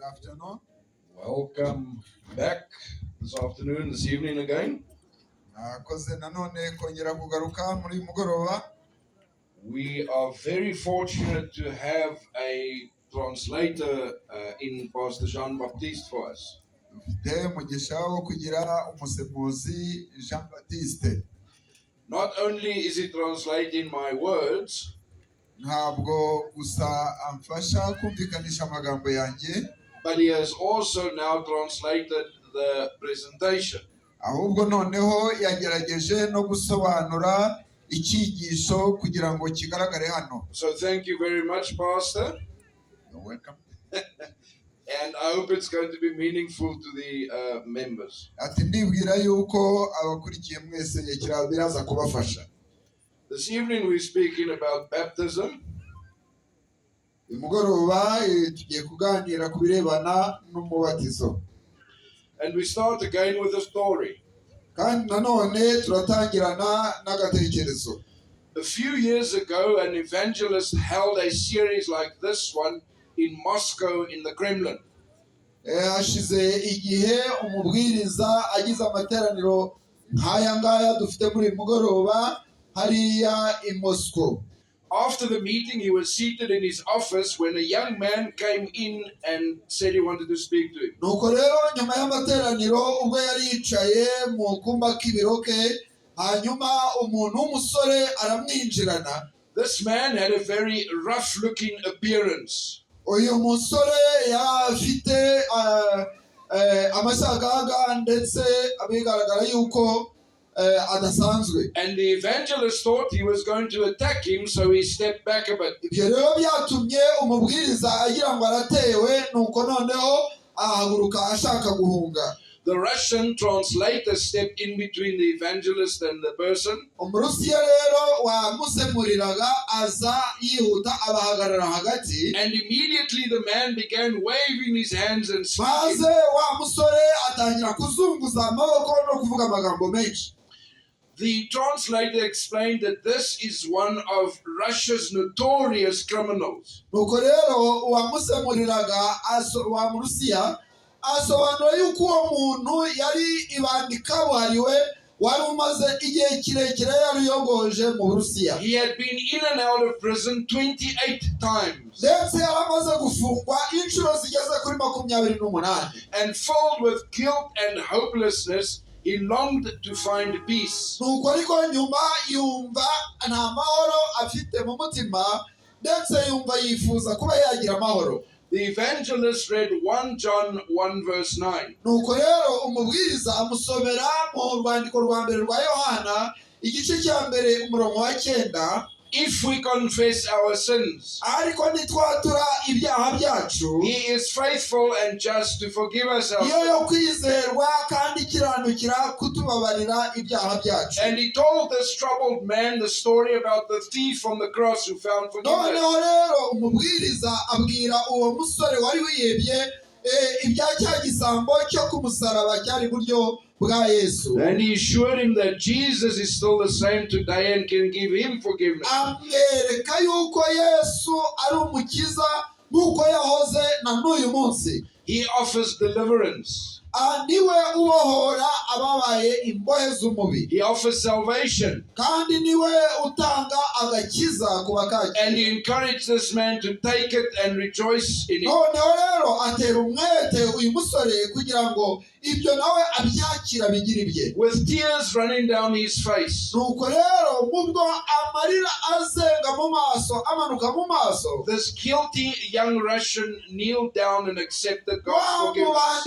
afternoon. Welcome back this afternoon, this evening again. We are very fortunate to have a translator in Pastor Jean-Baptiste for us. Not only is he translating my words, but he has also now translated the presentation. So thank you very much, Pastor. You're welcome. And I hope it's going to be meaningful to the members. This evening we're speaking about baptism. And we start again with a story. A few years ago, an evangelist held a series like this one in Moscow in the Kremlin. After the meeting, he was seated in his office when a young man came in and said he wanted to speak to him. This man had a very rough-looking appearance. And the evangelist thought he was going to attack him, so he stepped back a bit. The Russian translator stepped in between the evangelist and the person. And immediately the man began waving his hands and speaking. The translator explained that this is one of Russia's notorious criminals. He had been in and out of prison 28 times. And filled with guilt and hopelessness, he longed to find peace. The evangelist read 1 John 1 verse 9. If we confess our sins, He is faithful and just to forgive us our sins. And he told this troubled man the story about the thief on the cross who found forgiveness. And he assured him that Jesus is still the same today and can give him forgiveness. He offers deliverance. He offers salvation. And he encouraged this man to take it and rejoice in it. With tears running down his face, this guilty young Russian kneeled down and accepted God's forgiveness.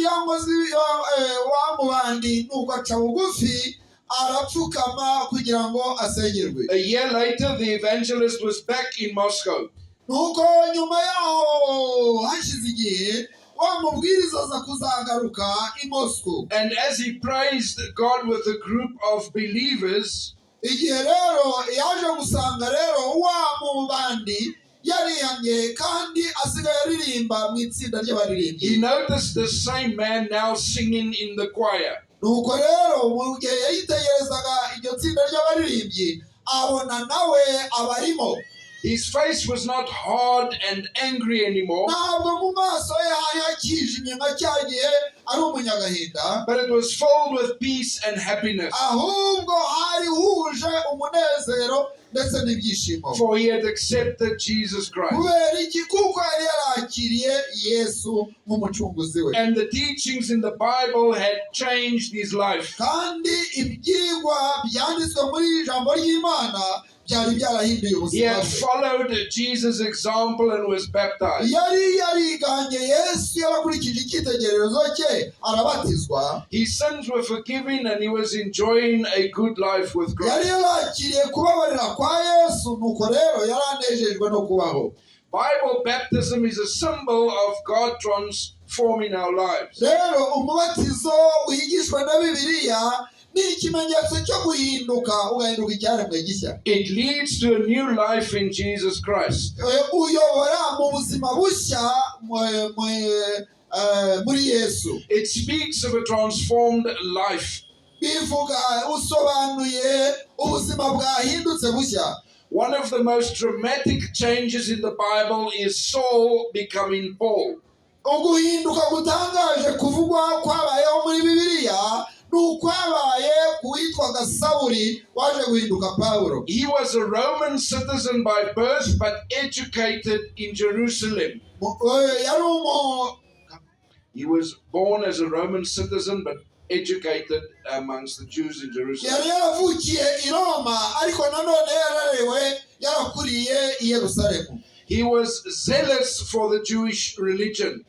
A year later, the evangelist was back in Moscow. And as he praised God with a group of believers, he noticed the same man now singing in the choir. His face was not hard and angry anymore, but it was filled with peace and happiness. For he had accepted Jesus Christ. And the teachings in the Bible had changed his life. He had followed Jesus' example and was baptized. His sins were forgiven and he was enjoying a good life with Christ. Bible baptism is a symbol of God transforming our lives. It leads to a new life in Jesus Christ. It speaks of a transformed life. One of the most dramatic changes in the Bible is Saul becoming Paul. He was a Roman citizen by birth but educated in Jerusalem. He was born as a Roman citizen but educated amongst the Jews in Jerusalem. He was zealous for the Jewish religion.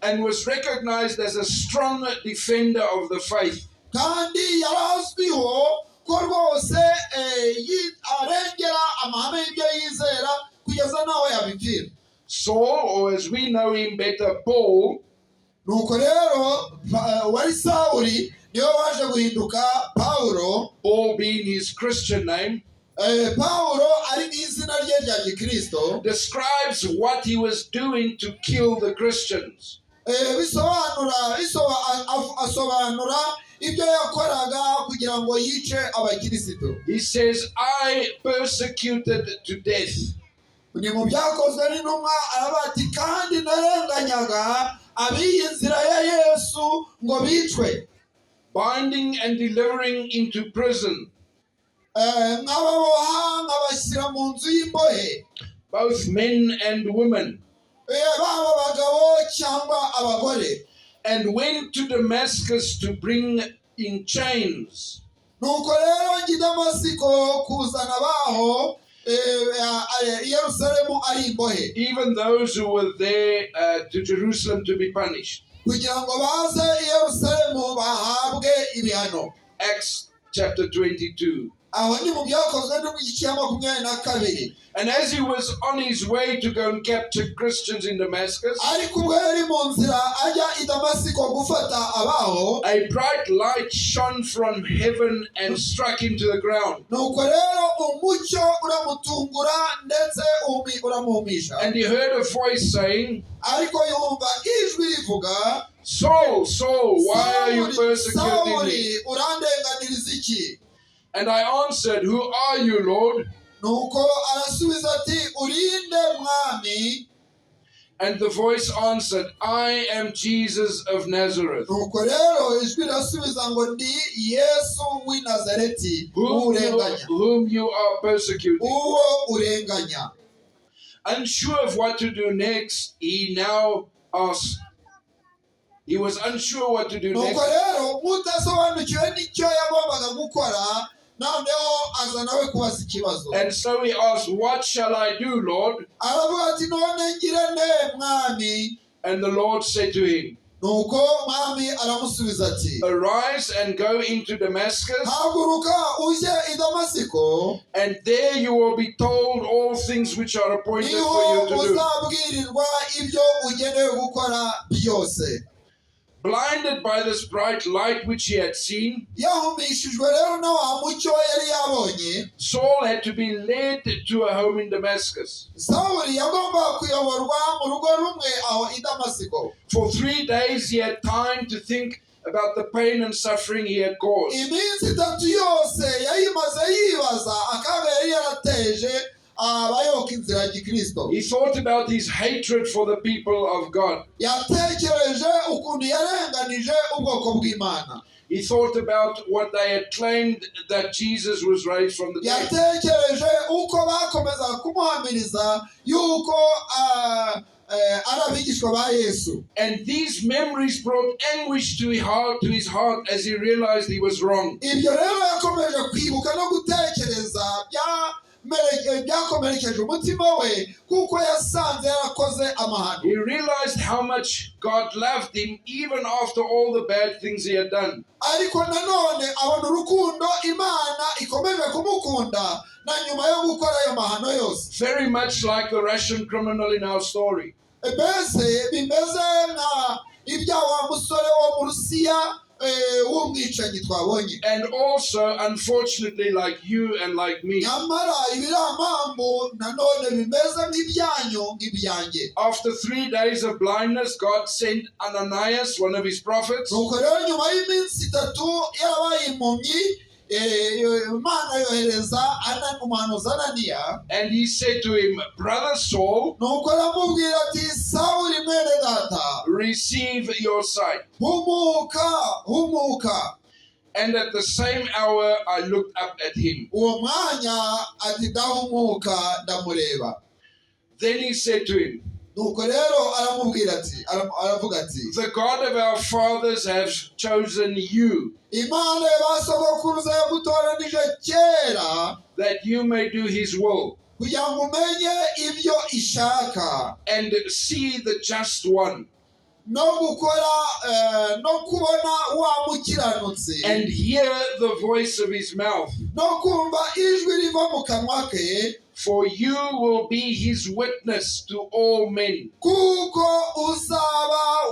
And was recognized as a strong defender of the faith. Saul, or as we know him better, Paul, Paul being his Christian name, describes what he was doing to kill the Christians. He says, I persecuted to death. Binding and delivering into prison both men and women, and went to Damascus to bring in chains even those who were there to Jerusalem to be punished. Acts chapter 22. And as he was on his way to go and capture Christians in Damascus, a bright light shone from heaven and struck him to the ground. And he heard a voice saying, Saul, Saul, why are you persecuting me? And I answered, who are you, Lord? And the voice answered, I am Jesus of Nazareth, whom you are persecuting. Unsure of what to do next, he now asked. He was unsure what to do next. And so he asked, what shall I do, Lord? And the Lord said to him, arise and go into Damascus, and there you will be told all things which are appointed for you to do. Blinded by this bright light which he had seen, Saul had to be led to a home in Damascus. For 3 days he had time to think about the pain and suffering he had caused. iminsi itatu yose yayimaze yibaza akaga yari yarateje abayoboka inzira ya Gikristo. He thought about his hatred for the people of God. Yatekereje ukuntu yarenganije ubwoko bw'Imana. He thought about what they had claimed, that Jesus was raised from the dead. Yatekereje uko bakomezaga kumuhamiriza yuko ari abigishwa ba Yesu. And these memories brought anguish to his heart as he realized he was wrong. Ibyo rero yakomeje kwibuka no gutekereza byakomerekeje umutima we kuko yasanze yarakoze amahano. He realized how much God loved him even after all the bad things he had done. Ariko nanone abona urukundo Imana ikomeje kumukunda na nyuma yo gukora ayo mahano yose. Very much like the Russian criminal in our story. Mbese bimeze nka ibya wa musore wo mu Rusiya w'umwicanyi twabonye. And also, unfortunately, like you and like me. Nyamara ibiramambu nanone bimeze nk'ibyanyu nk'ibyanjye. After 3 days of blindness, God sent Ananias, one of his prophets. Nuko rero nyuma y'iminsi itatu yarabaye impumyi, Imana yohereza umuhanuzi Ananiya. And he said to him, Brother Saul, nuko aramubwira ati Sawuli mwene data, receive your sight. Humuka. And at the same hour I looked up at him. Uwo mwanya ati ndahumuka ndamureba. Then he said to him, nuko rero aramubwira ati aravuga ati the God of our fathers has chosen you, Imana y'abasogokuruza yagutoranije kera, that you may do his will kugira ngo umenye ibyo ishaka, and see the just one, no gukora no kubona wa mukiranutsi, and hear the voice of his mouth. no kumva ijwi riva mu kanwa ke. For you will be his witness to all men. Kuko uzaba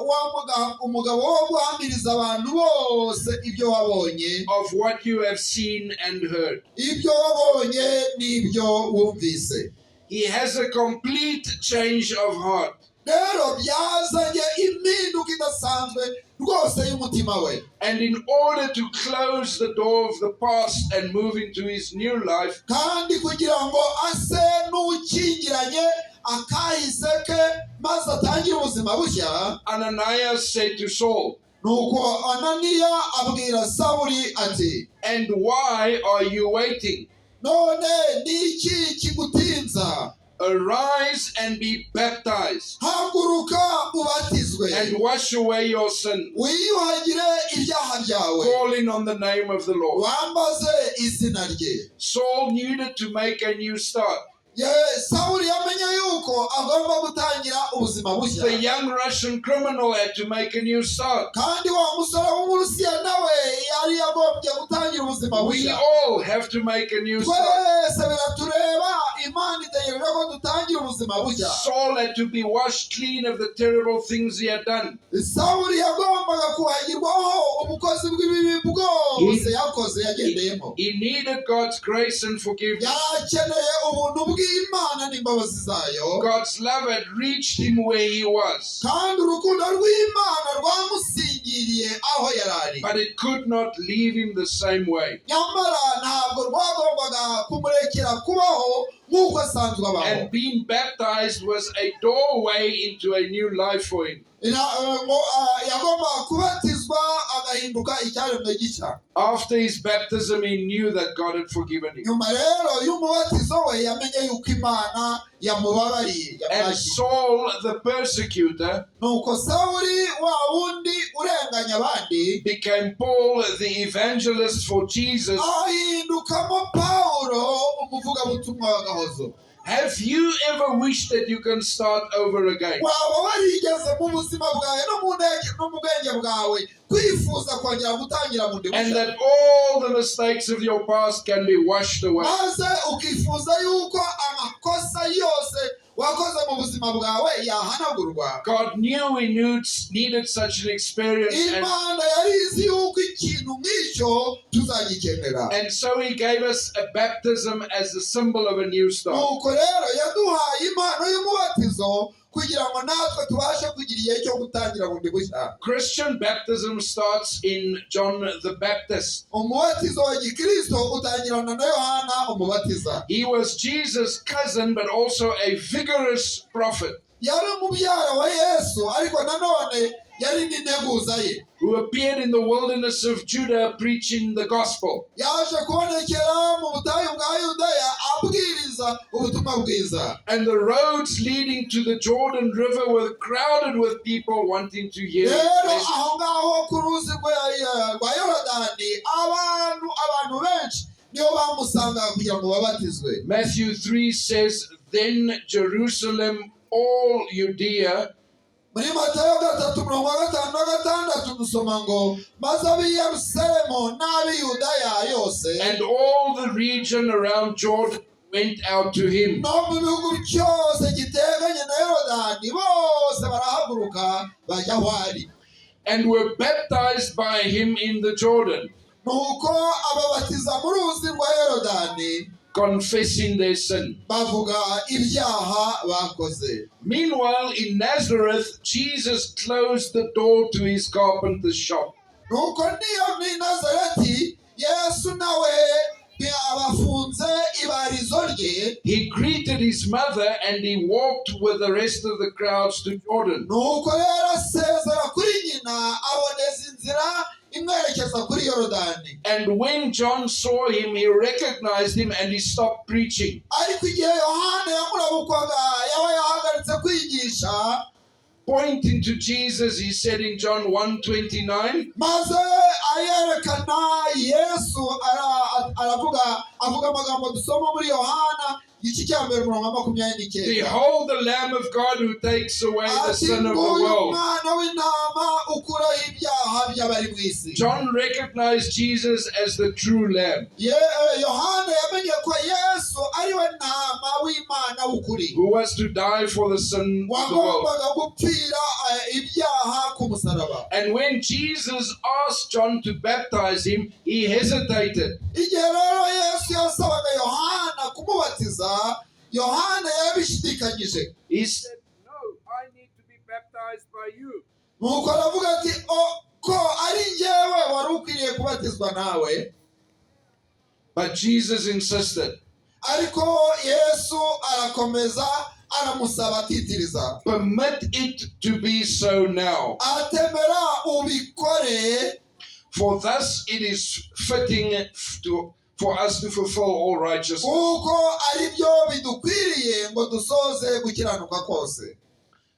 umugabo wo guhamiriza abantu bose ibyo wabonye, of what you have seen and heard. ibyo wabonye n'ibyo wumvise. He has a complete change of heart. Rero byazanye impinduka idasanzwe rwose y'umutima we. And in order to close the door of the past and move into his new life, kandi kugira ngo ase n'ukingiranye akahise ke maze atangire ubuzima bushya, Ananias said to Saul, nuko Ananiya abwira Sawuli ati, and why are you waiting? none ni iki kigutinza? Arise and be baptized, haguruka ubatizwe, and wash away your sin, wiyuhagire ibyaha byawe, calling on the name of the Lord. wambaze izina rye. Saul needed to make a new start. Sawuli yamenye yuko agomba gutangira ubuzima bushya. The young Russian criminal had to make a new start. Kandi wa musore w'Umurusiya nawe yari yagombye gutangira ubuzima We bushya. all have to make a new start. Twese biratureba, Imana itegereje ko dutangira ubuzima bushya. Saul had to be washed clean of the terrible things he had done. Sawuli yagombaga kuhagirwaho ubukozi bw'ibibi bwose yakoze yagendeyemo. He needed God's grace and forgiveness. Yarakeneye ubuntu bw'Imana n'imbabazi zayo. God's love had reached him where he was, Kandi urukundo rw'Imana rwamusingiriye aho yarari. but it could not leave him the same way. Nyamara ntabwo rwagombaga kumurekera kubaho nk'uko asanzwe abaho. And being baptized was a doorway into a new life for him. Yagombaga kubatizwa agahinduka icyaremwe gishya. After his baptism, he knew that God had forgiven him. Nyuma rero y'umubatizo we yamenye yuko Imana yamubabariye. And Saul, the persecutor, Nuko Sawuli wa wundi urenganya abandi became Paul, the evangelist for Jesus. ahindukamo Pawulo umuvugabutumwa w'agahozo. Have you ever wished that you can start over again? Waba warigeze mu buzima bwawe no mu bwenge bwawe kwifuza kongera gutangira bundi And bushya, that all the mistakes of your past can be washed away? maze ukifuza yuko amakosa yose wakoze mu buzima bwawe yahanagurwa? God knew we needed such an experience, Imana yari izi yuko ikintu nk'icyo tuzagikenera. and so he gave us a baptism as a symbol of a new start. Nuko rero yaduhaye impano y'umubatizo kugira ngo natwe tubashe kugira igihe cyo gutangira bundi bushya. Christian baptism starts in John the Baptist. Umubatizo wa Gikristo utangirana na Yohana Umubatiza. He was Jesus' cousin but also a vigorous prophet. Yari umubyara wa Yesu ariko nanone yari n'integuza ye. Who appeared in the wilderness of Judah preaching the gospel. Yaje kubonekera mu butayu bwa Yudaya abwiriza ubutumwa bwiza. And the roads leading to the Jordan River were crowded with people wanting to hear his message. Aho ngaho ku ruzi rwa Yorodani abantu benshi niyo bamusanga kugira ngo babatizwe. Matthew 3 says, then Jerusalem, all Judea, muri Matayo 3:5-6 dusoma ngo maze ab'i Yerusalemu n'ab'i Yudaya yose and all the region around Jordan went out to him. no mu bihugu byose giteganye na Yorodani bose barahaguruka bajya aho ari, and were baptized by him in the Jordan, nuko ababatiza mu ruzi rwa Yorodani confessing their sin. bavuga ibyaha bakoze. Meanwhile, in Nazareth, Jesus closed the door to his carpenter's shop. nuko niyo muri Nazareti Yesu nawe abafunze ibarizo rye. He greeted his mother and he walked with the rest of the crowds to Jordan. nuko rero asezera kuri nyina aboneza inzira imwerekeza kuri Yorodani. And when John saw him, he recognized him and he stopped preaching. ariko igihe Yohana yamurabukwaga yaba yahagaritse kwigisha, Pointing to Jesus, he said in John 1:29, maze ayerekana Yesu avuga amagambo dusoma muri Yohana igice cya 1:29. behold the Lamb of God who takes away the sin of the world. umwana w'intama ukuraho ibyaha by'abari mu isi. John recognized Jesus as the true Lamb Yohana yamenye ko Yesu ari we ntama w'Imana w'ukuri who was to die for the sin of the world. wagombaga gupfira ibyaha ku musaraba. And when Jesus asked John to baptize him, he hesitated. igihe rero Yesu yasabaga Yohana kumubatiza, Yohana yabishidikanyije. He said, no, I need to be baptized by you. nuko aravuga ati ko ari njyewe wari ukwiriye kubatizwa nawe. But Jesus insisted, ariko Yesu arakomeza aramusaba atitiriza. permit it to be so now. atemera ubikore, For thus it is fitting for us to fulfill all righteousness. kuko ari byo bidukwiriye ngo dusoze gukiranuka kose.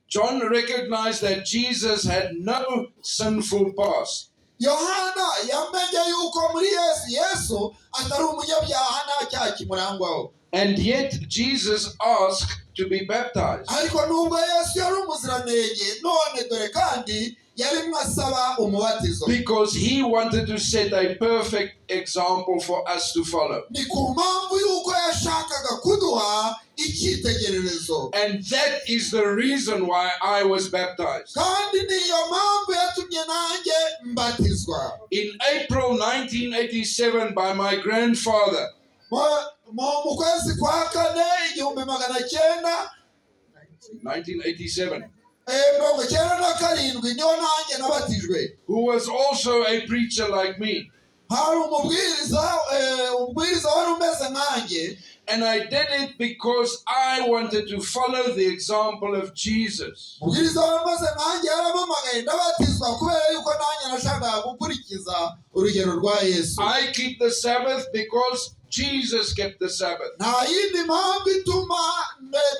John recognized that Jesus had no sinful past. Yohana yamenye yuko muri Yesu atari umunyabyaha nta cyaha kimurangwaho. And yet Jesus asked to be baptized. ariko nubwo Yesu yari umuziranenge, none dore kandi yarimo asaba umubatizo. Because he wanted to set a perfect example for us to follow. ni ku mpamvu yuko yashakaga kuduha icyitegererezo. And that is the reason why I was baptized. kandi niyo mpamvu yatumye nanjye mbatizwa. In April 1987 by my grandfather. mu kwezi kwa kane 1987. 1997 niyo nanjye nabatijwe. Who was also a preacher like me. hari umubwiriza wari umeze nkanjye. And I did it because I wanted to follow the example of Jesus. umubwiriza wari umeze nkanjye yaramamagaye ndabatizwa kubera yuko nanjye nashakaga gukurikiza urugero rwa Yesu. I keep the Sabbath because Jesus kept the Sabbath. nta yindi mpamvu ituma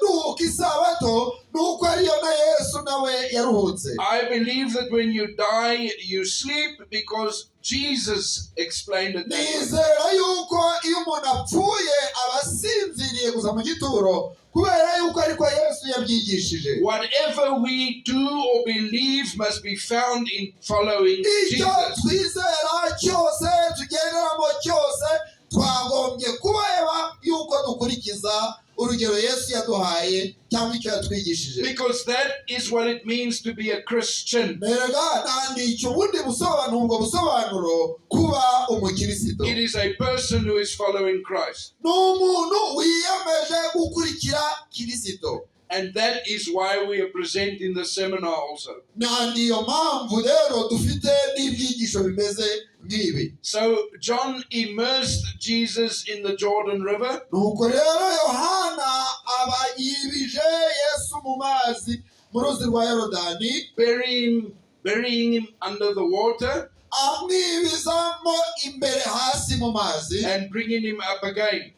duhuka isabato nuko ariyo na Yesu nawe yaruhutse. I believe that when you die, you sleep because Jesus explained it that way. nizera yuko iyo umuntu apfuye aba asinziriye gusa mu gituro kubera yuko ariko Yesu yabyigishije. Whatever we do or believe must be found in following icyo Jesus. twizera cyose tugenderamo cyose twagombye kureba yuko dukurikiza urugero Yesu yaduhaye cyangwa icyo yatwigishije. Because that is what it means to be a Christian. Merega kandi icyo bundi busobanuro ubwo busobanuro kuba umukristo. It is a person who is following Christ. n'umuntu wiyemeje gukurikira Kristo. And that is why we are present in the seminar also. niyo mpamvu rero dufite n'ibyigisho bimeze nk'ibi. So John immersed Jesus in the Jordan River. Nuko rero Yohana aba yibije Yesu mu mazi mu ruzi rwa Yorodani, burying him under the water, amwibizamo imbere hasi mu mazi, and bringing him up again.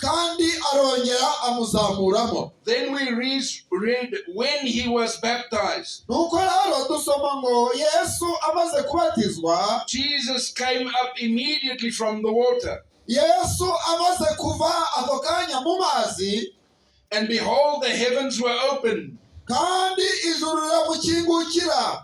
kandi arongera amuzamuramo. Then we read when he was baptized. Nuko rero dusoma ngo Yesu amaze kubatizwa, Jesus came up immediately from the water. Yesu amaze kuva ako kanya mu mazi, and behold, the heavens were opened. Kandi ijuru riramukingukira.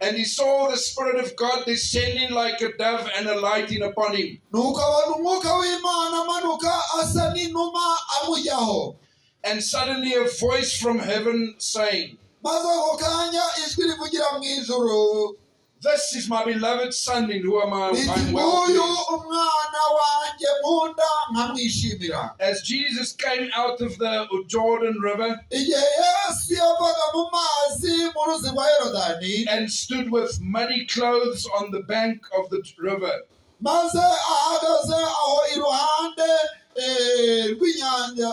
And he saw the Spirit of God descending like a dove and alighting upon him. Nuko abona umwuka w'Imana amanuka asa n'inuma amujyaho. And suddenly a voice from heaven saying, Maze ako kanya ijwi rivugira mu ijuru, this is my beloved Son in whom I am well uyu pleased. umwana wanjye nkunda nkamwishimira. As Jesus came out of the Jordan River Igihe Yesu yavaga mu mazi mu ruzi rwa Yorodani, and stood with muddy clothes on the bank of the river, maze ahagaze aho iruhande rw'inyanja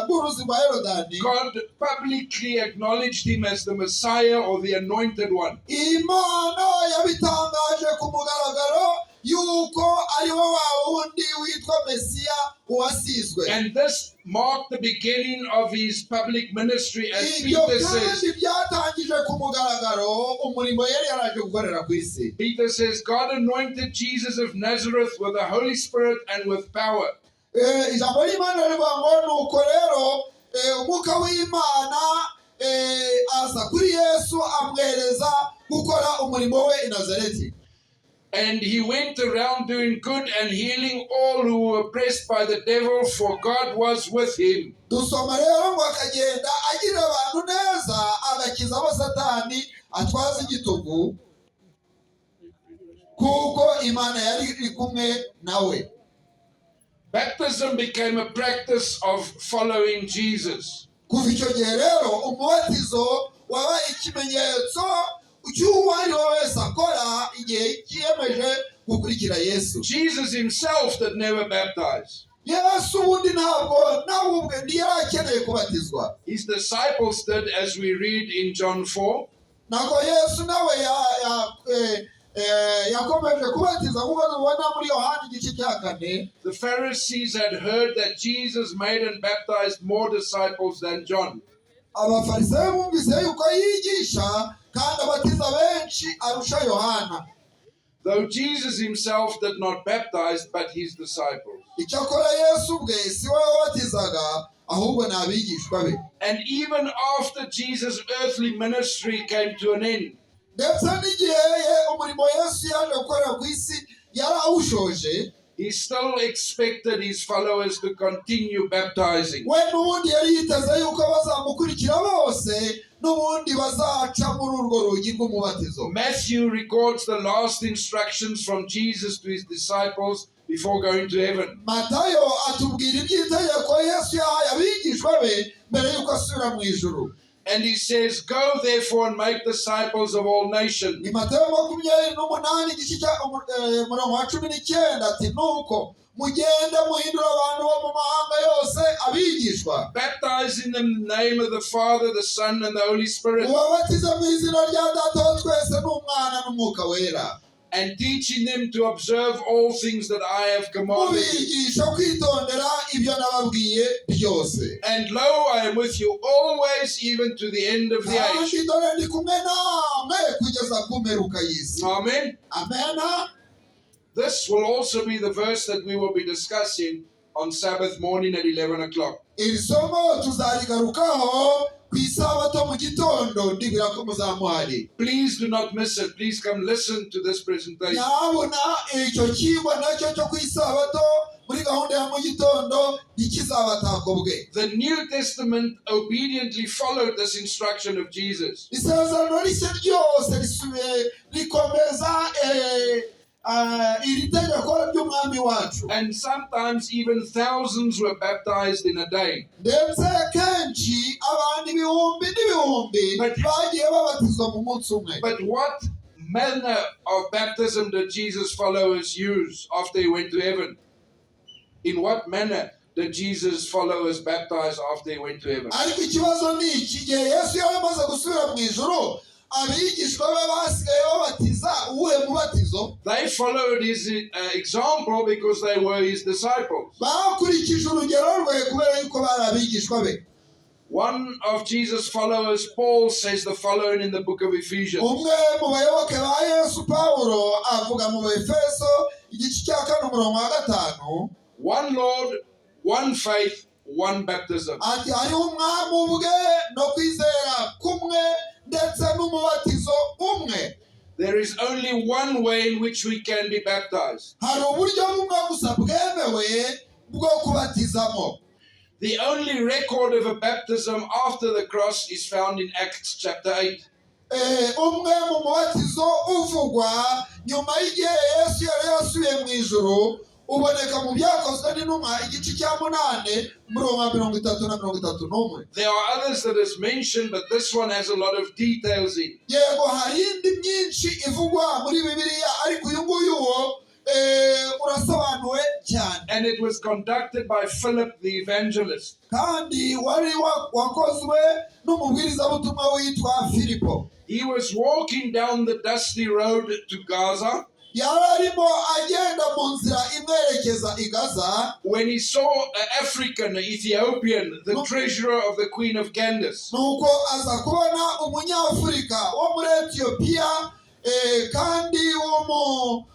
rw'uruzi rwa Yorodani, God publicly acknowledged him as the Messiah or the Anointed One. Imana yabitangaje ku mugaragaro yuko ari we wa wundi witwa Mesiya uwasizwe. And this marked the beginning of his public ministry, as Ibyo Peter kandi says. byatangije ku mugaragaro umurimo yari yaraje gukorera ku isi. Peter says, God anointed Jesus of Nazareth with the Holy Spirit and with power. Ijambo ry'Imana rivuga ngo nuko rero umwuka w'Imana aza kuri Yesu amwereza gukora umurimo we i Nazareti. And he went around doing good and healing all who were oppressed by the devil, for God was with him. Dusoma rero ngo akagenda agira abantu neza, agakiza abo Satani atwaza igitugu, kuko Imana yari iri kumwe nawe. Baptism became a practice of following Jesus. Kuva icyo gihe rero umubatizo wabaye ikimenyetso cy'uwo ari we wese akora igihe yiyemeje gukurikira Yesu. Jesus himself did never baptize. Yesu ubundi ntabwo nawe ubwe ntiyari akeneye kubatizwa. His disciples did, as we read in John 4. Ntabwo Yesu nawe yakomeje kubatiza nk'uko tubona muri Yohana igice cya 4. The Pharisees had heard that Jesus made and baptized more disciples than John. Abafarisayo bumvise yuko yigisha kandi abatiza benshi arusha Yohana. Though Jesus himself did not baptize, but his disciples. Icyakora Yesu ubwe si we wabatizaga, ahubwo ni abigishwa be. And even after Jesus' earthly ministry came to an end, Ndetse n'igihe umurimo Yesu yaje gukorera ku isi yari awushoje, he still expected his followers to continue baptizing. we n'ubundi yari yiteze yuko bazamukurikira bose n'ubundi bazaca muri urwo rugi rw'umubatizo. Matthew records the last instructions from Jesus to his disciples before going to heaven. Matayo atubwira iby'itegeko Yesu yahaye abigishwa be mbere yuko asubira mu ijuru. And he says, go therefore and make disciples of all nations. Ni Matayo 28 igice cya umurongo wa 19 ati nuko mugende muhindura abantu bo mu mahanga yose abigishwa, Baptize in the name of the Father, the Son, and the Holy Spirit, mubabatiza mu izina rya Data wa twese n'Umwana n'Umwuka wera, and teaching them to observe all things that I have commanded you. mubigisha kwitondera ibyo nababwiye byose. And lo, I am with you always, even to the end of the age. Kandi dore ndi kumwe namwe kugeza ku mperuka y'isi. Amen. Amen. This will also be the verse that we will be discussing on Sabbath morning at 11 o'clock. Iri somo tuzarigarukaho ku isabato mu gitondo, ndibwira ko muzamuhari. Please do not miss it. Please come listen to this presentation. Nyabuna icyo kigwa nacyo cyo ku isabato muri gahunda ya mu gitondo ntikizabatakobwe. The New Testament obediently followed this instruction of Jesus. Isezerano rishya ryose risubiye rikomeza iri tegeko ry'umwami wacu. And sometimes even thousands were baptized in a day. Ndetse kenshi abantu ibihumbi n'ibihumbi bagiye babatizwa mu munsi umwe. But what manner of baptism did Jesus' followers use after he went to heaven? In what manner did Jesus' followers baptize after he went to heaven? Ariko ikibazo ni iki, gihe Yesu yari amaze gusubira mu ijuru, abigishwa be basigaye babatiza uwuhe mubatizo? They followed his example because they were his disciples. Bakurikije urugero rwe kubera yuko bari abigishwa be. One of Jesus' followers, Paul, says the following in the book of Ephesians. Umwe mu bayoboke ba Yesu Pawulo avuga mu Efeso igice cya 4:5. One Lord, one faith, one baptism. Ati hariho umwami ubwe no kwizera kumwe ndetse n'umubatizo umwe. There is only one way in which we can be baptized. Hari uburyo bumwe gusa bwemewe bwo kubatizamo. The only record of a baptism after the cross is found in Acts chapter 8. Umwe mu mubatizo uvugwa nyuma y'igihe Yesu yari yasubiye mu ijuru uboneka mu byakozwe n'intumwa igice cya 8 umurongo 33 There are others that is mentioned, but this one has a lot of details in. Yego hari indi myinshi ivugwa muri Bibilia ariko uyu nguyu wo urasobanuwe cyane. And it was conducted by Philip the evangelist. Kandi wari wakozwe n'umubwirizabutumwa witwa Filipo. He was walking down the dusty road to Gaza. Yararimo agenda mu nzira imwerekeza i Gaza. When he saw an African, an Ethiopian, the treasurer of the Queen of Candace. Nuko aza kubona umunyafurika wo muri Ethiopia kandi wo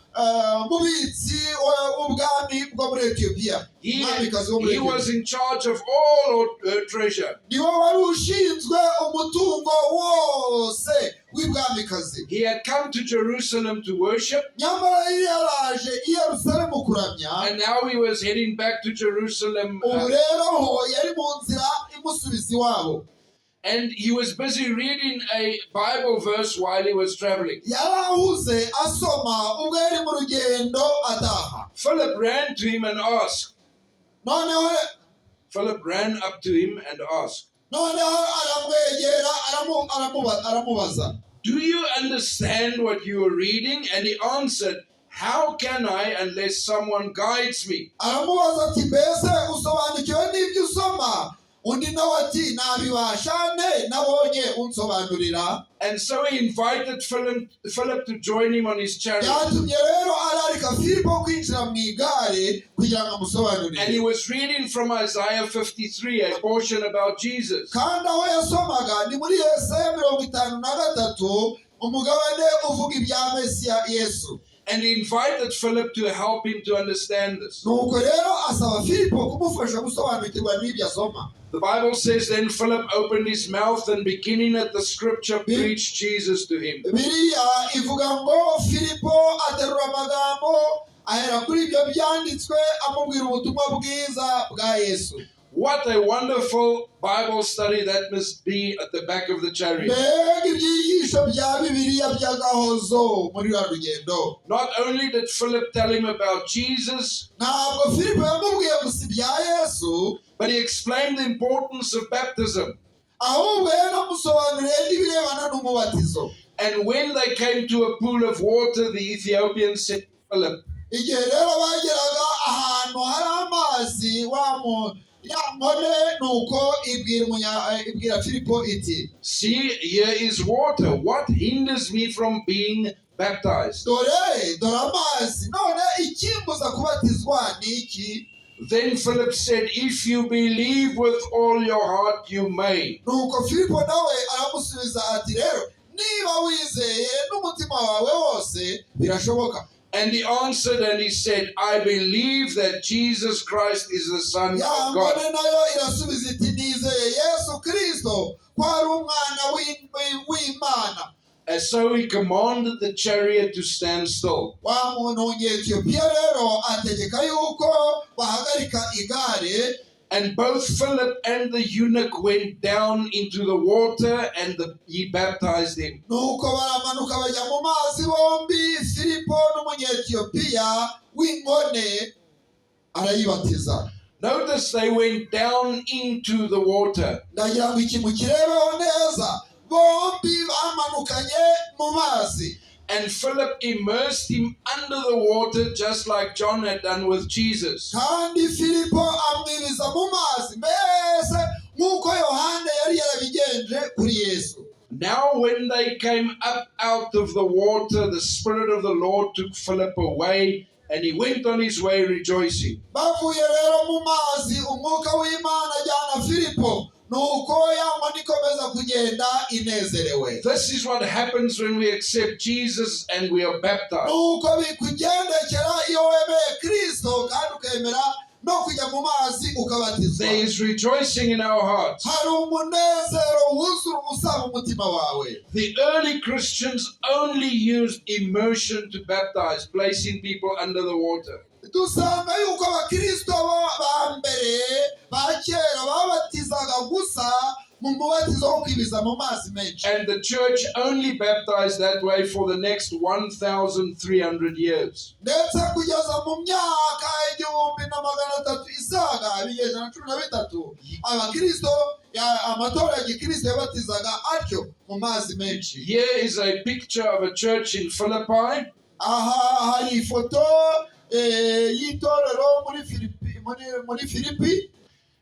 mubitsi w'ubwami bwo muri Ethiopia. He was in charge of all her treasure. Niwe wari ushinzwe umutungo wose w'ibwamikazi. He had come to Jerusalem to worship. Nyamara yaraje i Yerusalemu kuramya. And now he was heading back to Jerusalem. Rero yari mu nzira imusubiza iwabo. And he was busy reading a Bible verse while he was traveling. Yarahuze asoma ubwo yari mu rugendo ataha. Philip ran to him and asked. Philip ran up to him and asked. Aramubaza. Do you understand what you are reading? And he answered, how can I unless someone guides me? Aramubaza ati mbese usobanukiwe n'ibyo usoma? Undi nawe ati nabibasha nte nabonye unsobanurira. And so he invited Philip to join him on his chariot. Yatumye rero ararika Filipo kwinjira mu igare kugira ngo amusobanurire. And he was reading from Isaiah 53, a portion about Jesus. Kandi aho yasomaga ni muri Yesaya 53 umugabane uvuga ibya Mesiya Yesu. And he invited Philip to help him to understand this. Nuko rero asaba Filipo kumufasha gusobanukirwa n'ibyo asoma. The Bible says then Philip opened his mouth and beginning at the scripture preached Jesus to him. Bibiliya ivuga ngo Filipo aterura amagambo ahera kuri ibyo byanditswe amubwira ubutumwa bwiza bwa Yesu. What a wonderful Bible study that must be at the back of the chariot. Not only did Philip tell him about Jesus, but he explained the importance of baptism. And when they came to a pool of water, the Ethiopian said to Philip, see, here is water. What hinders me from being baptized? Then Philip said, if you believe with all your heart, you may. And he answered and he said, I believe that Jesus Christ is the Son of God. And so he commanded the chariot to stand still. And both Philip and the eunuch went down into the water, and he baptized them. nuko baramanuka bajya mu mazi bombi, Filipo n'umunyetiyopiya w'inkone arayibatiza. Notice they went down into the water. ndagira ngo ikintu kirebeho neza, bombi bamanukanye mu mazi. And Philip immersed him under the water, just like John had done with Jesus. kandi Filipo amwiriza mu mazi mbese nk'uko Yohana yari yarabigenje kuri Yesu. Now when they came up out of the water, the Spirit of the Lord took Philip away, and he went on his way rejoicing. bavuye rero mu mazi, umwuka w'Imana ajyana Filipo, nuko yankoni ikomeza kugenda inezerewe. This is what happens when we accept Jesus and we are baptized. nuko bikugendekera iyo wemeye Kristo kandi ukemera no kujya mu mazi ukabatizwa. There is rejoicing in our hearts. hari umunezero wuzura ubusa mu mutima wawe. The early Christians only used immersion to baptize, placing people under the water. dusanga yuko abakristo ba mbere ba kera babatizaga gusa mu mubatizo wo kwibiza mu mazi menshi. And the church only baptized that way for the next 1,300 years. ndetse kugeza mu myaka 1,300 isaga bigeze na 13 abakristo amatora ya gikristo yabatizaga atyo mu mazi menshi. Here is a picture of a church in Philippi. aha hari ifoto y'itorero muri Filipi.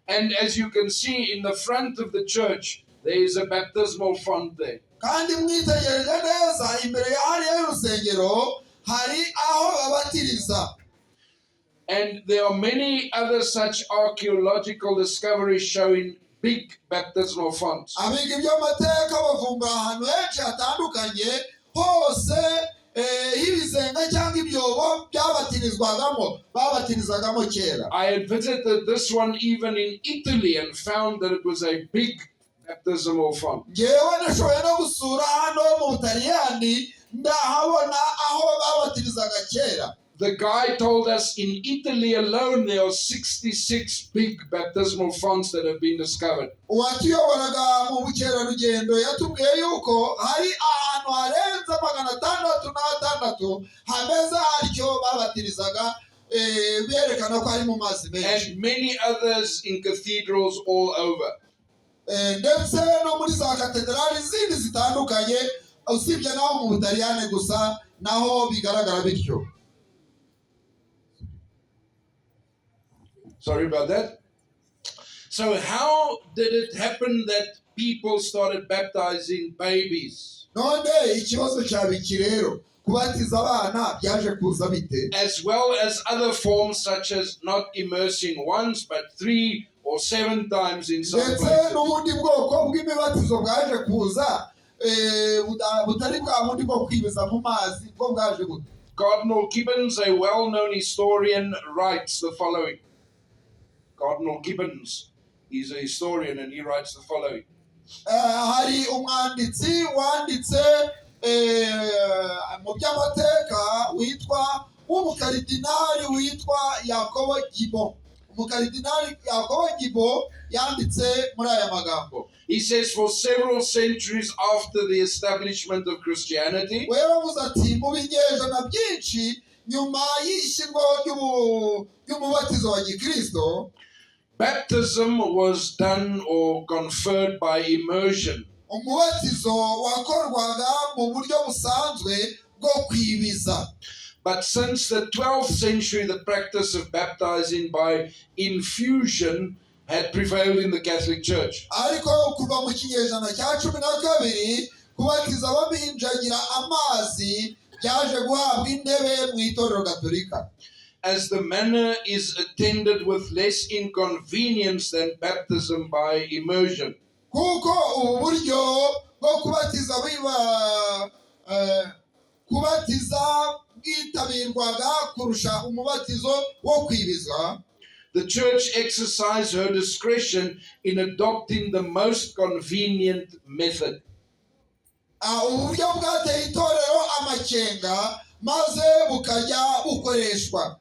And as you can see in the front of the church, there is a baptismal font there. kandi mwitegereje neza imbere y'ahariya y'urusengero hari aho babatiriza. And there are many other such archaeological discoveries showing big baptismal fonts. abiga iby'amateka bavumbura ahantu henshi hatandukanye hose hibizenga cyangwa ibyobo byabatirizwagamo babatirizagamo kera. I had visited this one even in Italy and found that it was a big baptismal font. ngewe nashoboye no gusura hano mu Butaliyani ndahabona aho babatirizaga kera. The guy told us in Italy alone there are 66 big baptismal fonts that have been discovered. uwatuyoboraga mu bukerarugendo yatubwiye yuko hari ahantu harenze 666 hameze hatyo babatirizaga berekana ko ari mu mazi menshi. And many others in cathedrals all over. ndetse no muri za katedrali zindi zitandukanye, usibye naho mu Butaliyani gusa naho bigaragara bityo. Sorry about that. So how did it happen that people started baptizing babies? none ikibazo cyabiki rero kubatiza abana byaje kuza bite? As well as other forms such as not immersing once but 3 or 7 times in some ndetse places. n'ubundi bwoko bw'imibatizo bwaje kuza butari bwa bundi bwo kwibiza mu mazi bwo bwaje gute? Cardinal Gibbons, a well-known historian, writes the following. Cardinal Gibbons, he's a historian and he writes the following. hari umwanditsi wanditse mu by'amateka witwa w'umukaridinali witwa Yakobo Gibo. umukaridinali Yakobo Gibo yanditse muri aya magambo. He says, for several centuries after the establishment of Christianity, we yavuze ati mu binyejana byinshi nyuma y'ishyirwaho ry'umubatizo wa gikristo, baptism was done or conferred by immersion. umubatizo wakorwaga mu buryo busanzwe bwo kwibiza. But since the 12th century, the practice of baptizing by infusion had prevailed in the Catholic Church. ariko kuva mu kinyejana cya 12 kubatiza baminjagira amazi byaje guhabwa intebe mu itorero gatolika. As the manner is attended with less inconvenience than baptism by immersion. kuko ubu buryo bwo kubatiza kubatiza bwitabirwaga kurusha umubatizo wo kwibizwa. The church exercised her discretion in adopting the most convenient method. uburyo bwateye itorero amakenga maze bukajya bukoreshwa.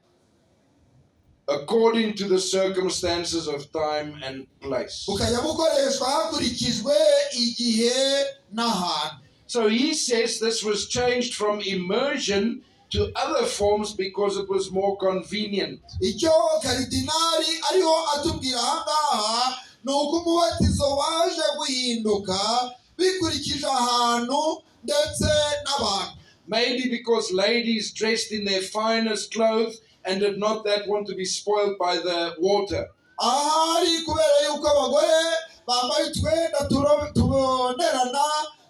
according to the circumstances of time and place. bukajya bukoreshwa hakurikijwe igihe n'ahantu. So he says this was changed from immersion to other forms because it was more convenient. icyo karidinali ariho atubwira ahangaha ni uko umubatizo waje guhinduka bikurikije ahantu ndetse n'abantu. Maybe because ladies dressed in their finest clothes and did not that want to be spoiled by the water. ahari kubera yuko abagore bambaye utwenda tubonerana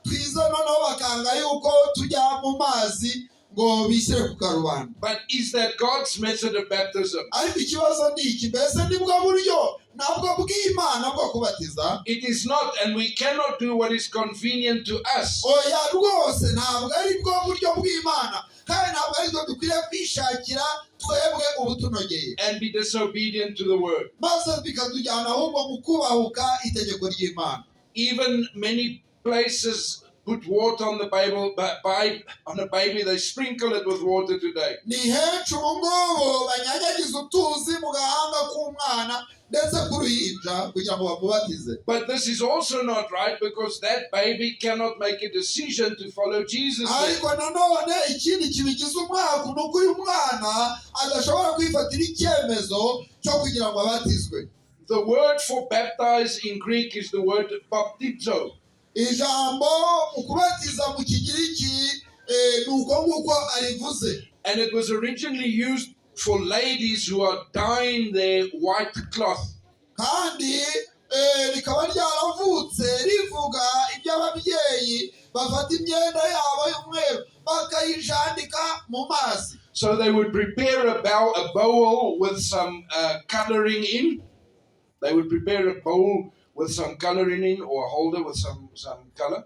twiza noneho bakanga yuko tujya mu mazi ngo bishyire ku karubanda. But is that God's method of baptism? ariko ikibazo ni iki, mbese nibwo buryo nabwo bw'Imana bwo kubatiza? It is not, and we cannot do what is convenient to us. oya rwose ntabwo ari bwo buryo bw'Imana, kandi ntabwo ari bwo dukwiriye kwishakira twebwe ubutunogeye And be disobedient to the word. maze bikatujyana ahubwo mu kubahuka itegeko ry'Imana. Even many places put water on the Bible, on a baby, they sprinkle it with water today. ni henshi ubu ngubu banyanyagiza utuzi mu gahanga k'umwana ndetse k'uruhinja kugira ngo bamubatize. But this is also not right because that baby cannot make a decision to follow Jesus. ariko nanone ikindi kibigize umwaku ni uko uyu mwana adashobora kwifatira icyemezo cyo kugira ngo abatizwe. The word for baptize in Greek is the word baptizo. ijambo ukubatiza mu kigiriki ni uko nguko arivuze. And it was originally used for ladies who are dyeing their white cloth. kandi rikaba ryaravutse rivuga iby'ababyeyi bafata imyenda yabo y'umweru bakayijandika mu mazi. So they would prepare a bowl with some coloring in. They would prepare a bowl with some coloring in, or a holder with some color.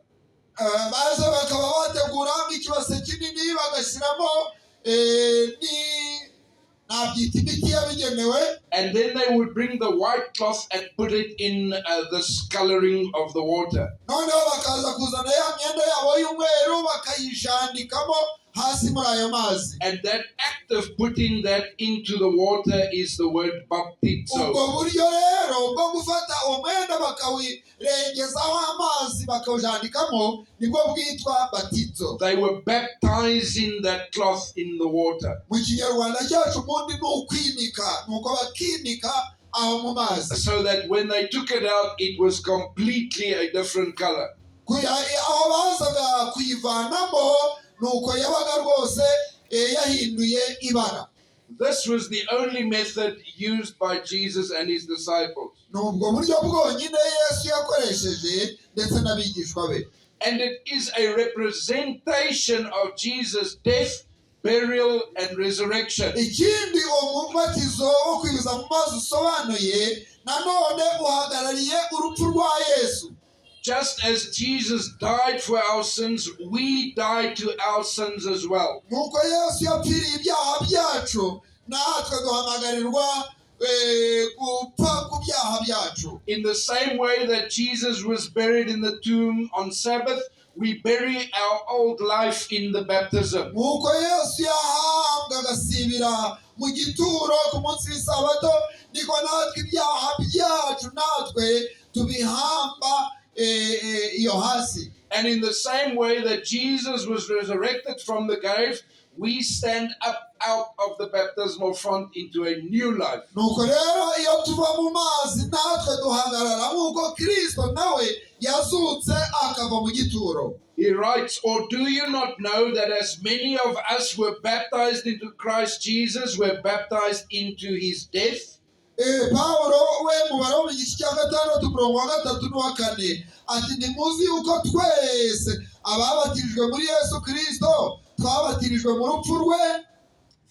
maze bakaba bategura nk'ikibase kinini bagashyiramo nabyita imiti yabigenewe. And then they would bring the white cloth and put it in this coloring of the water. noneho bakaza kuzana ya myenda yabo y'umweru bakayijandikamo hasi muri ayo mazi. And that act of putting that into the water is the word baptizo. ubwo buryo rero bwo gufata umwenda bakawirengezaho amazi bakawujandikamo nibwo bwitwa batizo. They were baptizing that cloth in the water. mu kinyarwanda cyacu ubundi ni ukwinika, ni uko bakinika aho mu mazi. So that when they took it out, it was completely a different color. aho bazaga kuyivanamo nuko yabaga rwose yahinduye ibara. This was the only method used by Jesus and his disciples. nubwo buryo bwonyine Yesu yakoresheje ndetse n'abigishwa be. And it is a representation of Jesus' death, burial, and resurrection. ikindi umubatizo wo kwibiza mu mazi usobanuye nanone uhagarariye urupfu rwa Yesu. Just as Jesus died for our sins, we died to our sins as well. nuko Yesu yapfiriye ibyaha byacu natwe duhamagarirwa gupfa ku byaha byacu. In the same way that Jesus was buried in the tomb on Sabbath, we bury our old life in the baptism. nuko Yesu yahambwe agasibira mu gituro ku munsi w'isabato, niko natwe ibyaha byacu natwe tubihamba iyo hasi. And in the same way that Jesus was resurrected from the grave, we stand up out of the baptismal font into a new life. nuko rero iyo tuva mu mazi natwe duhagarara nk'uko Kristo nawe yazutse akava mu gituro. He writes, or do you not know that as many of us were baptized into Christ Jesus, were baptized into his death? Pawulo we mu Baroma igice cya 6 umurongo wa 3 n'uwa 4 ati ntimuzi yuko twese ababatirijwe muri Yesu Kristo twabatirijwe mu rupfu rwe.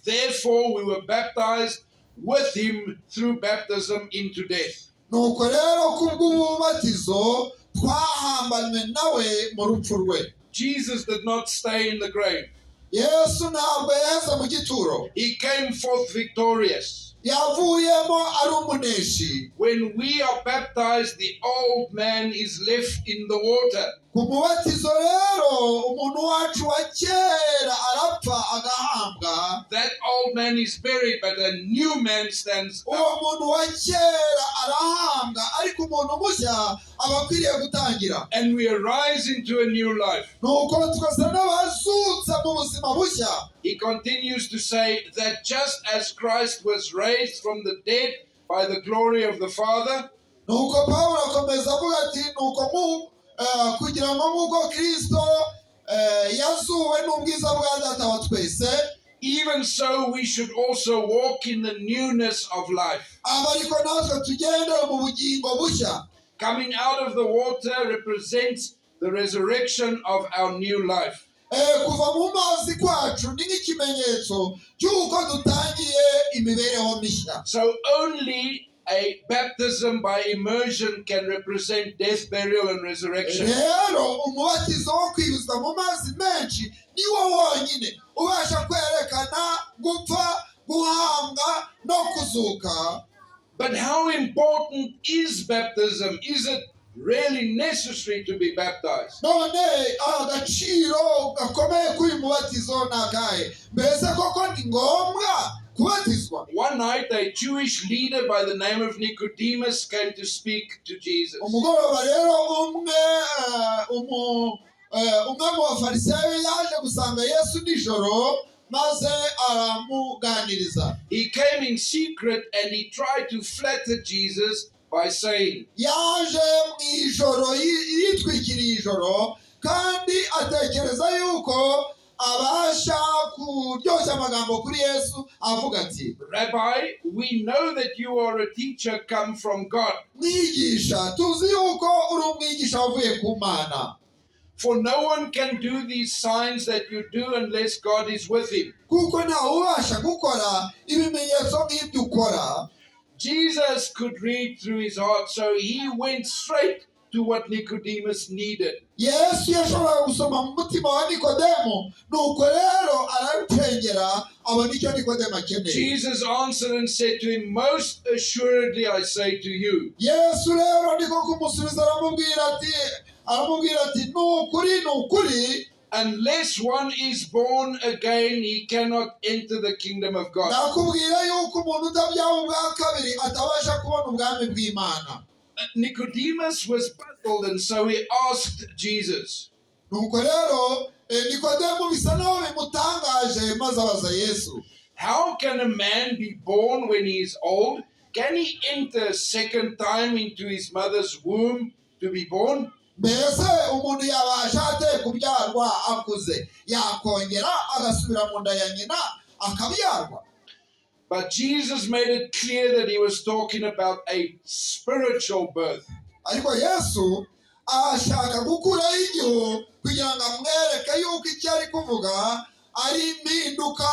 Therefore we were baptized with him through baptism into death. nuko rero kubw'umubatizo twahambanywe nawe mu rupfu rwe. Jesus did not stay in the grave. Yesu ntabwo yaheze mu gituro, He came forth victorious. yavuyemo ari umuneshi. When we are baptized, the old man is left in the water. ku mubatizo rero umuntu wacu wa kera arapfa agahambwa. That old man is buried, but a new man stands uwo up. muntu wa kera arahambwa ariko umuntu mushya aba akwiriye gutangira. And we arise into a new life. nuko twasa n'abazutsa mu buzima bushya. He continues to say that just as Christ was raised from the dead by the glory of the Father, nuko Pawulo akomeza avuga ati nuko kugira ngo nk'uko Kristo yazuwe n'ubwiza bwa Data wa twese, even so we should also walk in the newness of life. aba ariko natwe tugendera mu bugingo bushya. Coming out of the water represents the resurrection of our new life. kuva mu mazi kwacu ni nk'ikimenyetso cy'uko dutangiye imibereho mishya. So only a baptism by immersion can represent death, burial, and resurrection. rero umubatizo wo kwibuzwa mu mazi menshi niwo wonyine ubasha kwerekana gupfa, guhambwa no kuzuka. But how important is baptism? Is it really necessary to be baptized? none agaciro gakomeye k'uyu mubatizo ni akahe? mbese koko ni ngombwa kubatizwa? One night, a Jewish leader by the name of Nicodemus came to speak to Jesus. umugoroba rero umwe mu bafarisayo yaje gusanga Yesu nijoro maze aramuganiriza. He came in secret and he tried to flatter Jesus by saying, yaje mu ijoro yitwikiriye ijoro kandi atekereza yuko abasha kuryoshya amagambo kuri Yesu avuga ati, Rabbi, we know that you are a teacher come from God. mwigisha, tuzi yuko uri umwigisha wavuye ku Mana. For no one can do these signs that you do unless God is with him. kuko ntawe ubasha gukora ibimenyetso nk'ibyo ukora. Jesus could read through his heart, so he went straight to what Nicodemus needed. Yesu yashoboraga gusoma mu mutima wa Nikodemo, nuko rero arabicengera abona icyo Nikodemo akeneye. Jesus answered and said to him, most assuredly I say to you, Yesu rero niko kumusubiza aramubwira ati ni ukuri unless one is born again, he cannot enter the kingdom of God. nakubwira yuko umuntu utabyawe ubwa kabiri atabasha kubona ubwami bw'Imana. Nicodemus was puzzled, and so he asked Jesus, nuko rero Nikodemo bisa naho bimutangaje maze abaza Yesu, how can a man be born when he is old? Can he enter a second time into his mother's womb to be born? mbese umuntu yabasha ate kubyarwa akuze? yakongera agasubira mu nda ya nyina akabyarwa? But Jesus made it clear that he was talking about a spiritual birth. ariko Yesu ashaka gukuraho igihu kugira ngo amwereke yuko icyo ari kuvuga ari impinduka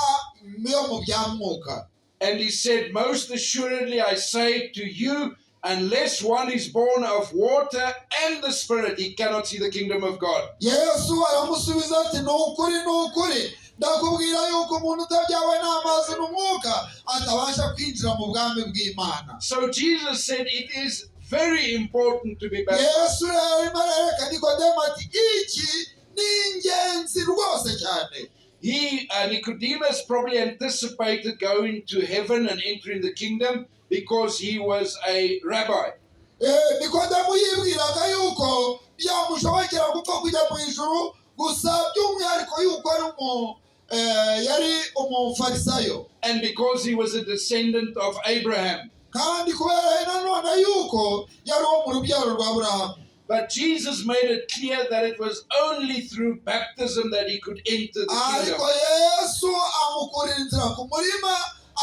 yo mu bya mwuka. And he said, most assuredly I say to you, unless one is born of water and the Spirit, he cannot see the kingdom of God. Yesu aramusubiza ati ni ukuri ndakubwira yuko umuntu utabyawe n'amazi n'umwuka atabasha kwinjira mu bwami bw'Imana. So Jesus said it is very important to be baptized. Yesu rero arimo arereka Nikodemo ati iki ni ingenzi rwose cyane. Nicodemus probably anticipated going to heaven and entering the kingdom because he was a rabbi. Nikodemo yibwiraga yuko byamushobokera gupfa kujya mu ijuru gusa by'umwihariko yuko yari umufarisayo. And because he was a descendant of Abraham. kandi kubera nanone yuko yari uwo mu rubyaro rwa Aburahamu. But Jesus made it clear that it was only through baptism that he could enter the kingdom. ariko Yesu amukurira inzira ku murima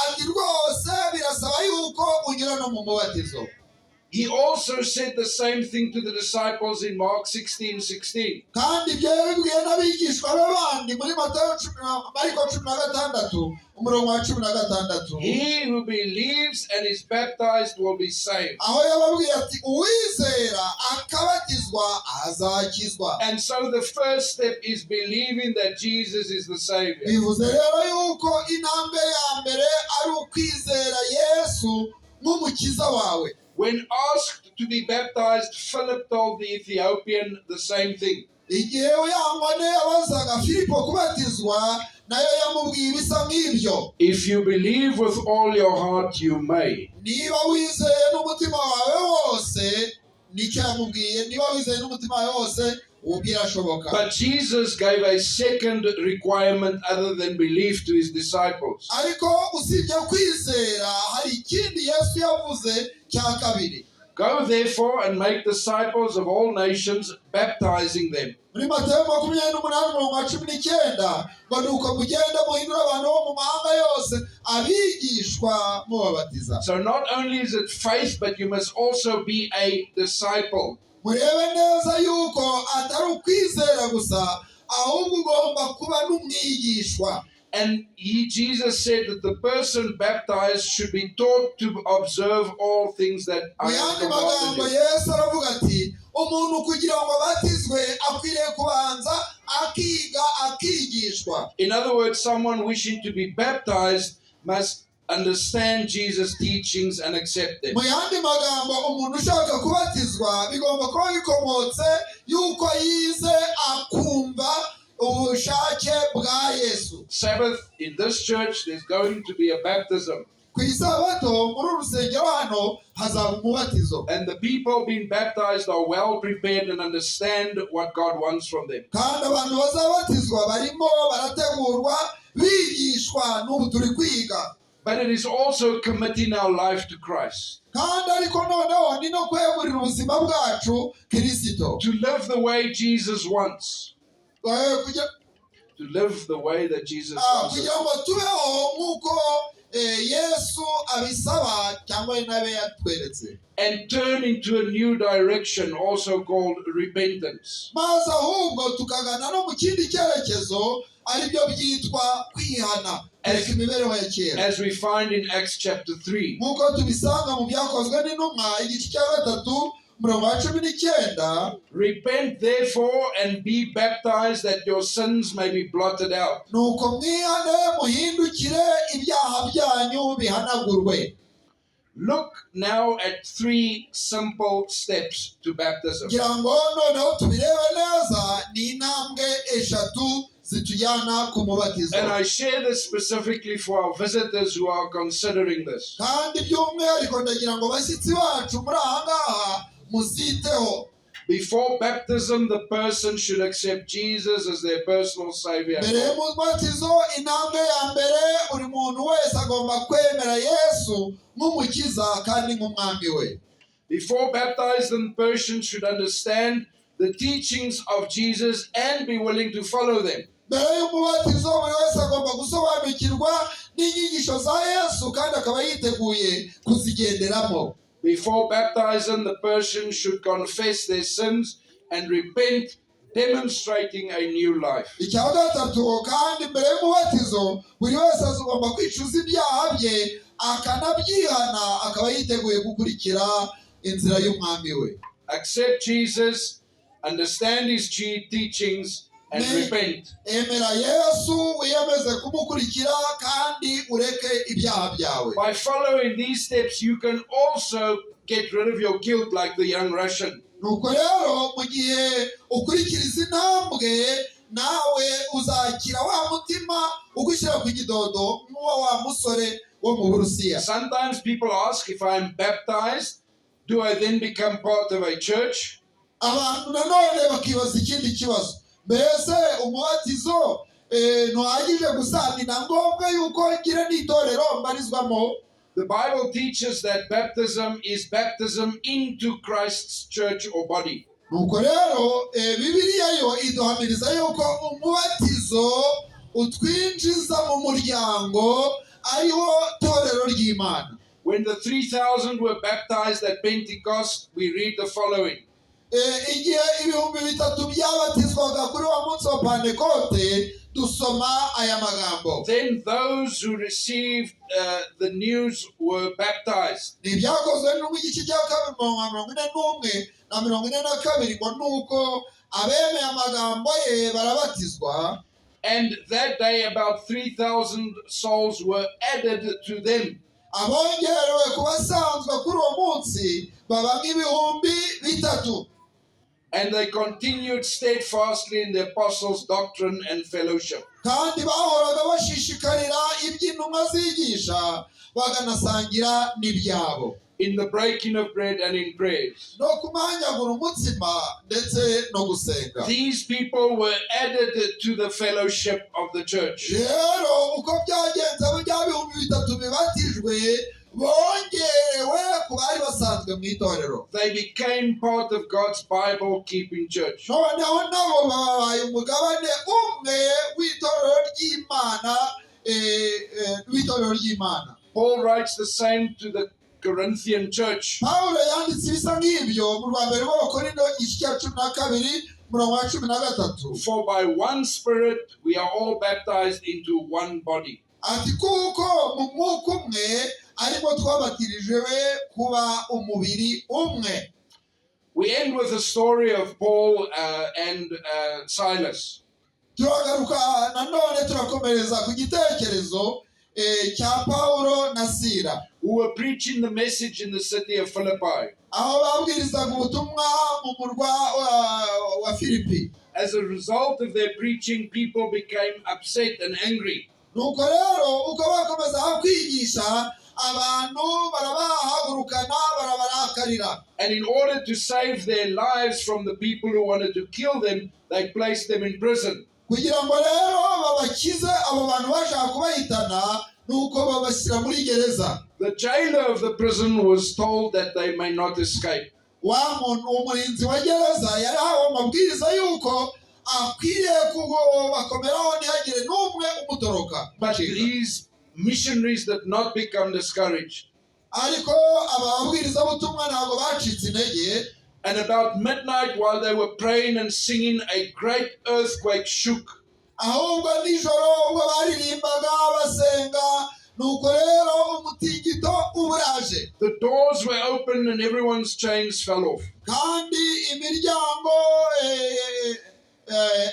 ati rwose birasaba yuko unyura no mu mubatizo. He also said the same thing to the disciples in Mark 16:16. kandi ibyo yabibwiye n'abigishwa be bandi muri Matayo 16 umurongo wa 16. He who believes and is baptized will be saved. aho yababwiye ati uwizera akabatizwa azakizwa. And so the first step is believing that Jesus is the Savior. bivuze rero yuko intambwe ya mbere ari ukwizera Yesu nk'umukiza wawe. When asked to be baptized, Philip told the Ethiopian the same thing. igihe uyangwane yabazaga Filipo kubatizwa nayo yamubwiye ibisa nk'ibyo. If you believe with all your heart, you may. Niba wizeye n'umutima wawe wose, nicyo yamubwiye, niba wizeye n'umutima wawe wose ubu birashoboka. But Jesus gave a second requirement other than belief to his disciples. Ariko usibye kwizera hari ikindi Yesu yavuze cya kabiri. Go therefore and make disciples of all nations, baptizing them. Muri Matayo 28:19 ngo nuko mugenda muhindura abantu bo mu mahanga yose abigishwa mubabatiza. So not only is it faith, but you must also be a disciple. Murebe neza yuko atari ukwizera gusa, ahubwo ugomba kuba n'umwigishwa. And Jesus said that the person baptized should be taught to observe all things that I have commanded you. Yesu aravuga ati umuntu kugira ngo abatizwe akwiriye kubanza akiga akigishwa. In other words, someone wishing to be baptized must understand Jesus' teachings and accept them. Mu yandi magambo, umuntu ushaka kubatizwa bigomba kuba bikomotse yuko yize akumva ubushake bwa Yesu. Sabbath, in this church, there's going to be a baptism. Ku isabato muri urusengero hano hazaba umubatizo. And the people being baptized are well prepared and understand what God wants from them. Kandi abantu bazabatizwa barimo barategurwa bigishwa n'ubu turi kwiga. But it is also committing our life to Christ. Kandi ariko noneho ni no kwegurira ubuzima bwacu Kristo. To live the way Jesus wants. To live the way that Jesus wants us. Kugira ngo tubeho nk'uko Yesu abisaba cyangwa nawe yatweretse. And turn into a new direction, also called repentance. Maze ahubwo tukagana no mu kindi cyerekezo aribyo byitwa kwihana. As we find in Acts chapter 3. Nk'uko tubisanga mu byakozwe n'intumwa igice cya 3 umurongo wa 19. Repent therefore and be baptized that your sins may be blotted out. Nuko mwihane muhindukire ibyaha byanyu bihanagurwe. Look now at 3 simple steps to baptism. Kugira ngo noneho tubirebe neza ni intambwe eshatu zitujyana ku mubatizo. And I share this specifically for our visitors who are considering this. Kandi by'umwihariko ndagira ngo bashyitsi bacu muri aha ngaha muziteho. Before baptism, the person should accept Jesus as their personal Savior. Mbere y'umubatizo, intambwe ya mbere buri muntu wese agomba kwemera Yesu nk'umukiza kandi nk'umwami we. Before baptizing, the person should understand the teachings of Jesus and be willing to follow them. Mbere y'umubatizo buri wese agomba gusobanukirwa n'inyigisho za Yesu kandi akaba yiteguye kuzigenderamo. Before baptizing, the person should confess their sins and repent, demonstrating a new life. Icya gatatu kandi mbere y'umubatizo buri wese agomba kwicuza ibyaha bye akanabyihana akaba yiteguye gukurikira inzira y'umwami we. Accept Jesus, understand his teachings, and repent. Emera Yesu wiyemeze kumukurikira kandi ureke ibyaha byawe. By following these steps, you can also get rid of your guilt like the young Russian. Nuko rero mu gihe ukurikiriza intambwe nawe uzakira wa mutima ugushyira ku gidodo nk'uwo wa musore wo mu Burusiya. Sometimes people ask, if I'm baptized, do I then become part of a church? Abantu nanone bakibaza ikindi kibazo. Mbese umubatizo ntuhagije gusa ni na ngombwa yuko ngira n'itorero mbarizwamo? The Bible teaches that baptism is baptism into Christ's church or body. Nuko rero Bibiliya yo iduhamiriza yuko umubatizo utwinjiza mu muryango ariwo torero ry'Imana. When the 3,000 were baptized at Pentecost, we read the following. Igihe 3,000 byabatizwaga kuri wa munsi wa Pentekote dusoma aya magambo. Then those who received the news were baptized. Nibyakozwe n'igice cya 41 na 42 ngo nuko abemeye amagambo ye barabatizwa. And that day about 3,000 souls were added to them. abongerewe ku basanzwe kuri uwo munsi baba nk'ibihumbi bitatu. And they continued steadfastly in the apostles' doctrine and fellowship. Kandi bahoraga bashishikarira iby'intumwa zigisha baganasangira n'ibyabo. In the breaking of bread and in prayers. No kumanyagura umutsima ndetse no gusenga. These people were added to the fellowship of the church. Rero uko byagenze bya bihumbi bitatu bibatijwe bongerewe ku bari basanzwe mu itorero. They became part of God's Bible keeping church. Noneho nabo babaye umugabane umwe w'itorero ry'Imana. Paul writes the same to the Corinthian church. Pawulo yanditse ibisa nk'ibyo mu rwa mbere rw'Abakorinto igice cya 12 umurongo wa 13. For by one Spirit we are all baptized into one body. Ati kuko mu mwuka umwe arimo twabatirijwe kuba umubiri umwe. We end with the story of Paul and Silas. Turagaruka nanone turakomereza ku gitekerezo cya Pawulo na Sila, who were preaching the message in the city of Philippi. aho babwirizaga ubutumwa mu murwa wa Filipi. As a result of their preaching, people became upset and angry. Nuko rero uko bakomeza kwigisha abantu barabahagurukana barabarakarira. And in order to save their lives from the people who wanted to kill them, they placed them in prison. Kugira ngo rero babakize abo bantu bashaka kubahitana nuko babashyira muri gereza. The jailer of the prison was told that they may not escape. Wa muntu umurinzi wa gereza yari ahawe amabwiriza yuko akwiriye kubakomeraho ntihagire n'umwe umutoroka. But these missionaries did not become discouraged. Ariko ababwiriza butumwa ntabwo bacitse intege. And about midnight, while they were praying and singing, a great earthquake shook. Ahubwo nijoro ubwo baririmbaga basenga nuko rero umutingito uburaje. The doors were open and everyone's chains fell off. Kandi imiryango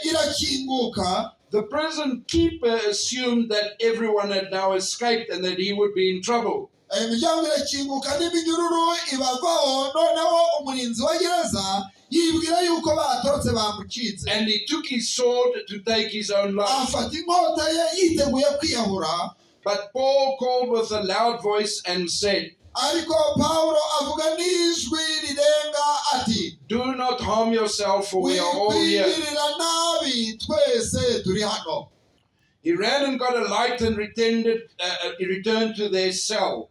irakinguka. The prison keeper assumed that everyone had now escaped and that he would be in trouble. Imiryango irakinguka n'iminyururu ibavaho, noneho umurinzi wa gereza yibwira yuko batorotse bamucitse. And he took his sword to take his own life. Afata inkota ye yiteguye kwiyahura. But Paul called with a loud voice and said, Ariko Pawulo avuga n'ijwi rirenga ati, do not harm yourself, for we are all here. Wikwigirira nabi twese turi hano. He ran and got a light and he returned to their cell.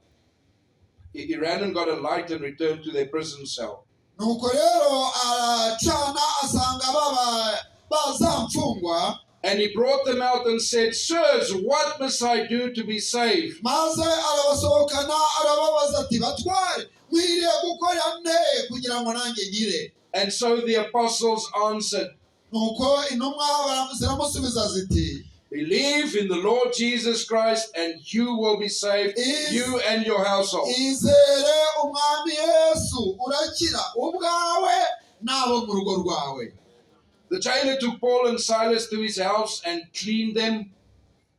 He ran and got a light and returned to their prison cell. Nuko rero aracana asanga bazamfungwa. And he brought them out and said, sirs, what must I do to be saved? Maze arabasohokana arababaza ati, batware mwiriye gukora nte kugira ngo nanjye ngire. And so the apostles answered, Nuko intumwa ziramusubiza ziti, believe in the Lord Jesus Christ and you will be saved, you and your household. Izere umwami Yesu urakira ubwawe n'abo mu rugo rwawe. The jailer took Paul and Silas to his house and cleaned them.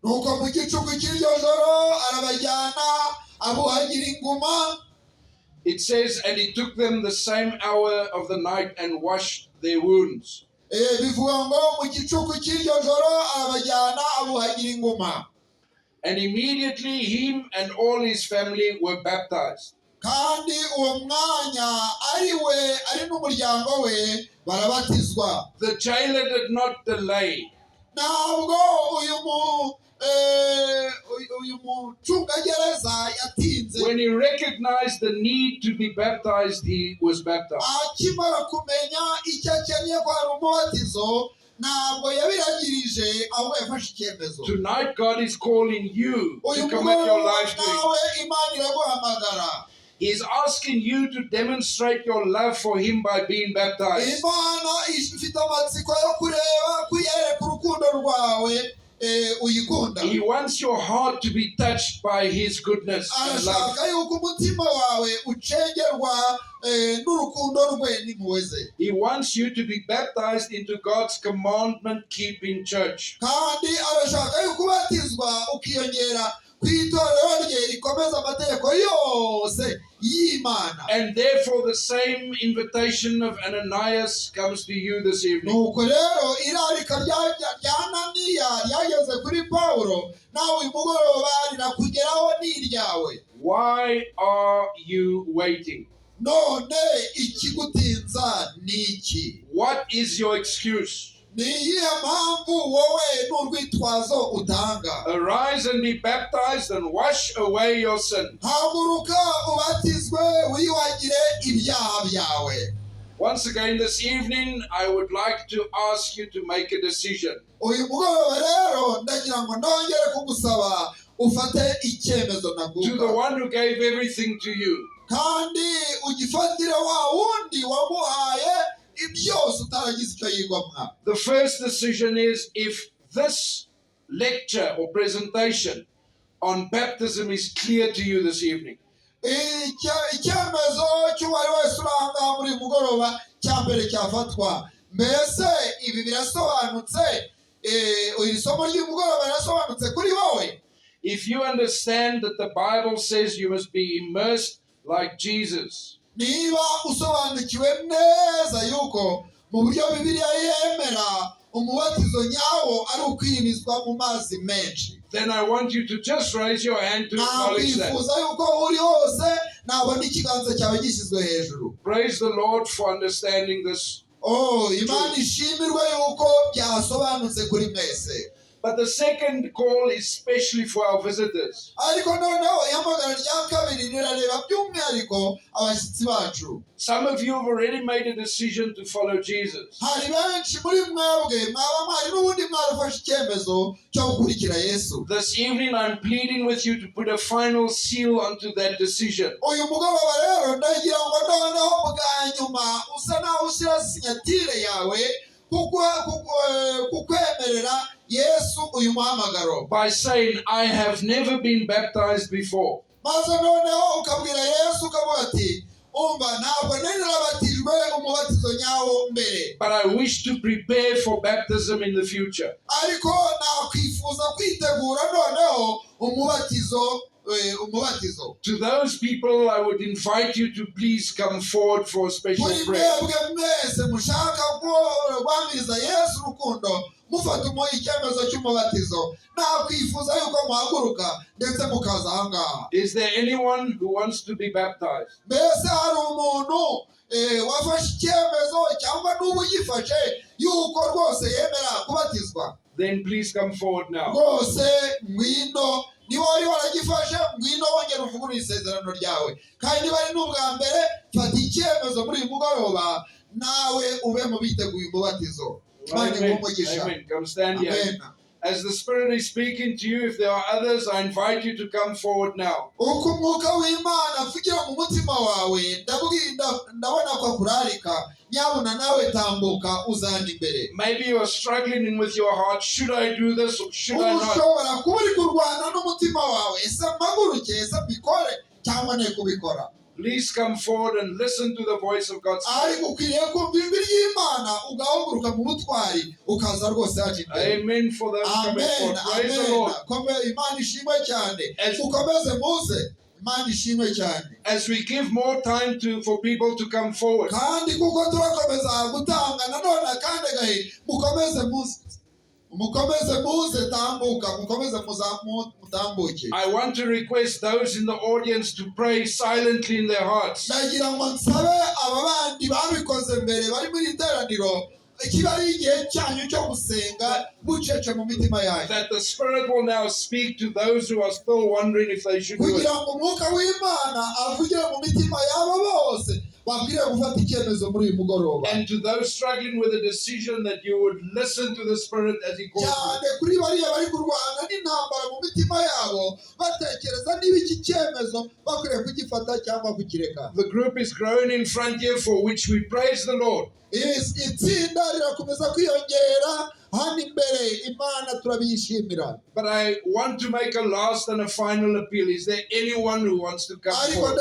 Nuko mu gicuku cy'iryo joro arabajyana abuhagira inguma. It says, and he took them the same hour of the night and washed their wounds. Bivuga ngo mu gicuku cy'iryo joro arabajyana abuhagira inguma. And immediately him and all his family were baptized. Kandi uwo mwanya ari n'umuryango we barabatizwa. The jailer did not delay. Ntabwo uyu mucungagereza yatinze. When he recognized the need to be baptized, he was baptized. Akimara kumenya icyo akeneye ko ari umubatizo, ntabwo yabiragirije ahubwo yafashe icyemezo. Tonight God is calling you to commit your life to Him. Imana iraguhamagara. He's asking you to demonstrate your love for Him by being baptized. Imana ifite amatsiko yo kureba kuyereka urukundo rwawe uyikunda. He wants your heart to be touched by His goodness and love. Arashaka yuko umutima wawe ucengerwa n'urukundo rwe n'impuhwe ze. He wants you to be baptized into God's commandment-keeping church. Kandi arashaka yuko ubatizwa ukiyongera kw'itorero rye rikomeza amategeko yose y'Imana. And therefore the same invitation of Ananias comes to you this evening. Nuko rero irarika rya Ananiya ryageze kuri Pawulo, nawe uyu mugoroba rirakugeraho n'iryawe. Why are you waiting? None ikigutinza ni iki? What is your excuse? Ni iyihe mpamvu wowe n'urwitwazo utanga? Arise and be baptized and wash away your sin. Haguruka ubatizwe wiyuhagire ibyaha byawe. Once again this evening, I would like to ask you to make a decision. Uyu mugoroba rero ndagira ngo ndongere kugusaba ufate icyemezo naguka. To the one who gave everything to you. Kandi ugifatire wa wundi wamuhaye ibyose utaragize icyo yigomwa. The first decision is, if this lecture or presentation on baptism is clear to you this evening. Icyemezo cy'uwari wese uranga muri mugoroba cya mbere cyafatwa. Mbese ibi birasobanutse, iri somo ry'umugoroba rirasobanutse kuri wowe? If you understand that the Bible says you must be immersed like Jesus, niba usobanukiwe neza yuko mu buryo Bibilia yemera umubatizo nyawo ari ukwinizwa mu mazi menshi, then I want you to just raise your hand to acknowledge that. Nakwifuza yuko uri hose nabona ikiganza cyawe gishyizwe hejuru. Praise the Lord for understanding this. Imana ishimirwe yuko byasobanutse kuri mwese. But the second call is especially for our visitors. Ariko noneho ihamagara rya kabiri rirareba by'umwihariko abashyitsi bacu. Some of you have already made a decision to follow Jesus. Hari benshi muri mwebwe mwaba mwari n'ubundi mwarafashe icyemezo cyo gukurikira Yesu. This evening I'm pleading with you to put a final seal onto that decision. Uyu mugoroba rero ndagira ngo noneho bwa nyuma usa naho ushyira sinyatire yawe kukwemerera Yesu uyu muhamagaro. By saying, I have never been baptized before. Maze noneho ukabwira Yesu ukavuga ati, umva ntabwo nari narabatijwe umubatizo nyawo mbere. But I wish to prepare for baptism in the future. Ariko nakwifuza kwitegura noneho umubatizo. To those people, I would invite you to please come forward for a special prayer. Is there anyone who wants to be baptized? Then please come forward now. Niba wari waragifashe ngwino wongera uvugurure isezerano ryawe, kandi niba ari n'ubwa mbere fata icyemezo muri uyu mugoroba nawe ube mu biteguye umubatizo. Amen. Come stand here. As the Spirit is speaking to you, if there are others, I invite you to come forward now. Uko umwuka w'Imana avugira mu mutima wawe ndabona ko akurarika, nyabuna nawe tambuka uzana imbere. Maybe you are struggling with your heart. Should I do this or should I not? Ushobora kuba uri kurwana n'umutima wawe, ese mpaguruke, ese mbikore cyangwa ne kubikora. Please come forward and listen to the voice of God's Spirit. Amen for those coming forward. Praise the Lord. As we give more time for people to come forward, I want to request those in the audience to pray silently in their hearts. That the Spirit will now speak to those who are still wondering if they should do it. And to those struggling with a decision, that you would listen to the Spirit as He calls you. The group is growing in front here, for which we praise the Lord. But I want to make a last and a final appeal. Is there anyone who wants to come forward?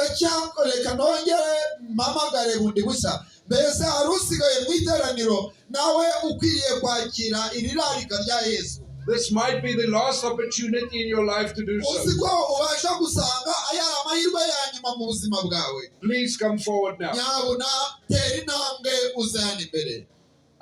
this might be the last opportunity in your life to do so. uzi ko ubasha gusanga aya ari amahirwe ya nyuma mu buzima bwawe. Please come forward now. Nyabuna tera intambwe uzane imbere.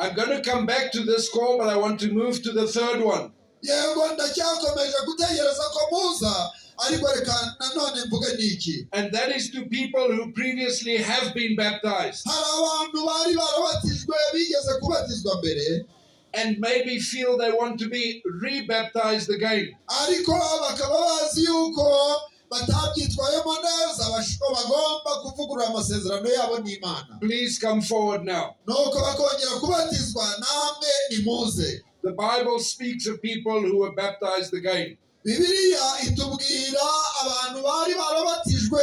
I'm going to come back to this call, but I want to move to the third one. Yego ndacyakomeje gutegereza ko muza, ariko reka nanone mvuge niki. And that is to people who previously have been baptized Hari abantu bari barabatijwe bigeze kubatizwa mbere, and maybe feel they want to be rebaptized again. ariko bakaba bazi yuko batabyitwayemo neza, bagomba kuvugurura amasezerano yabo n'Imana. Please come forward now. Nuko bakongera kubatizwa, namwe nimuze. The Bible speaks of people who were baptized again. Bibilia itubwira abantu bari barabatijwe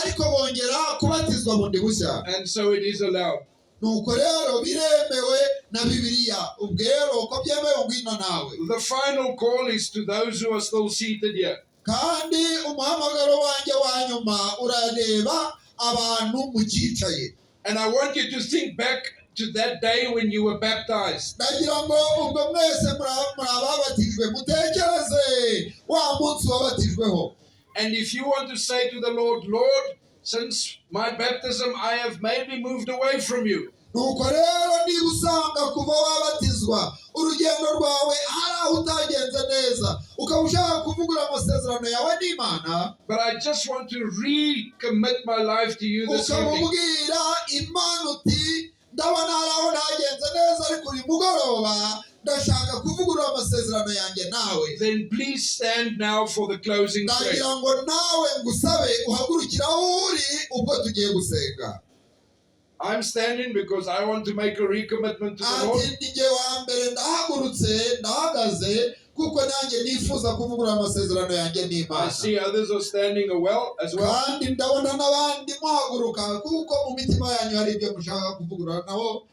ariko bongera kubatizwa bundi bushya. And so it is allowed. Nuko rero biremewe na Bibilia, ubwero ko byemewe ngwino nawe. The final call is to those who are still seated here. Kandi umuhamagaro wanjye wa nyuma urareba abantu mucyicaye. And I want you to think back to that day when you were baptized. Ndagira ngo ubwo mwese murababatijwe mutekereze wa munsi wabatijweho. And if you want to say to the Lord, Lord, since my baptism I have maybe moved away from you. Nuko rero niba usanga kuva wabatizwa urugendo rwawe hari aho utagenze neza, ukaba ushaka kuvugura amasezerano yawe n'Imana, But I just want to recommit my life to you this evening. ukamubwira Imana uti ndabona hari aho ntagenze neza, ariko uyu mugoroba ndashaka kuvugurura amasezerano yanjye nawe. Then please stand now for the closing prayer. Ndagira ngo nawe ngusabe uhagurukira aho uri ubwo tugiye gusenga. I'm standing because I want to make a recommitment to the Lord. Ati nige wa mbere ndahagurutse, ndahagaze kuko nanjye nifuza kuvugurura amasezerano yanjye I n'Imana. see others are standing as well. Kandi ndabona n'abandi muhaguruka kuko mu mitima yanyu hari ibyo mushaka kuvugurura nabo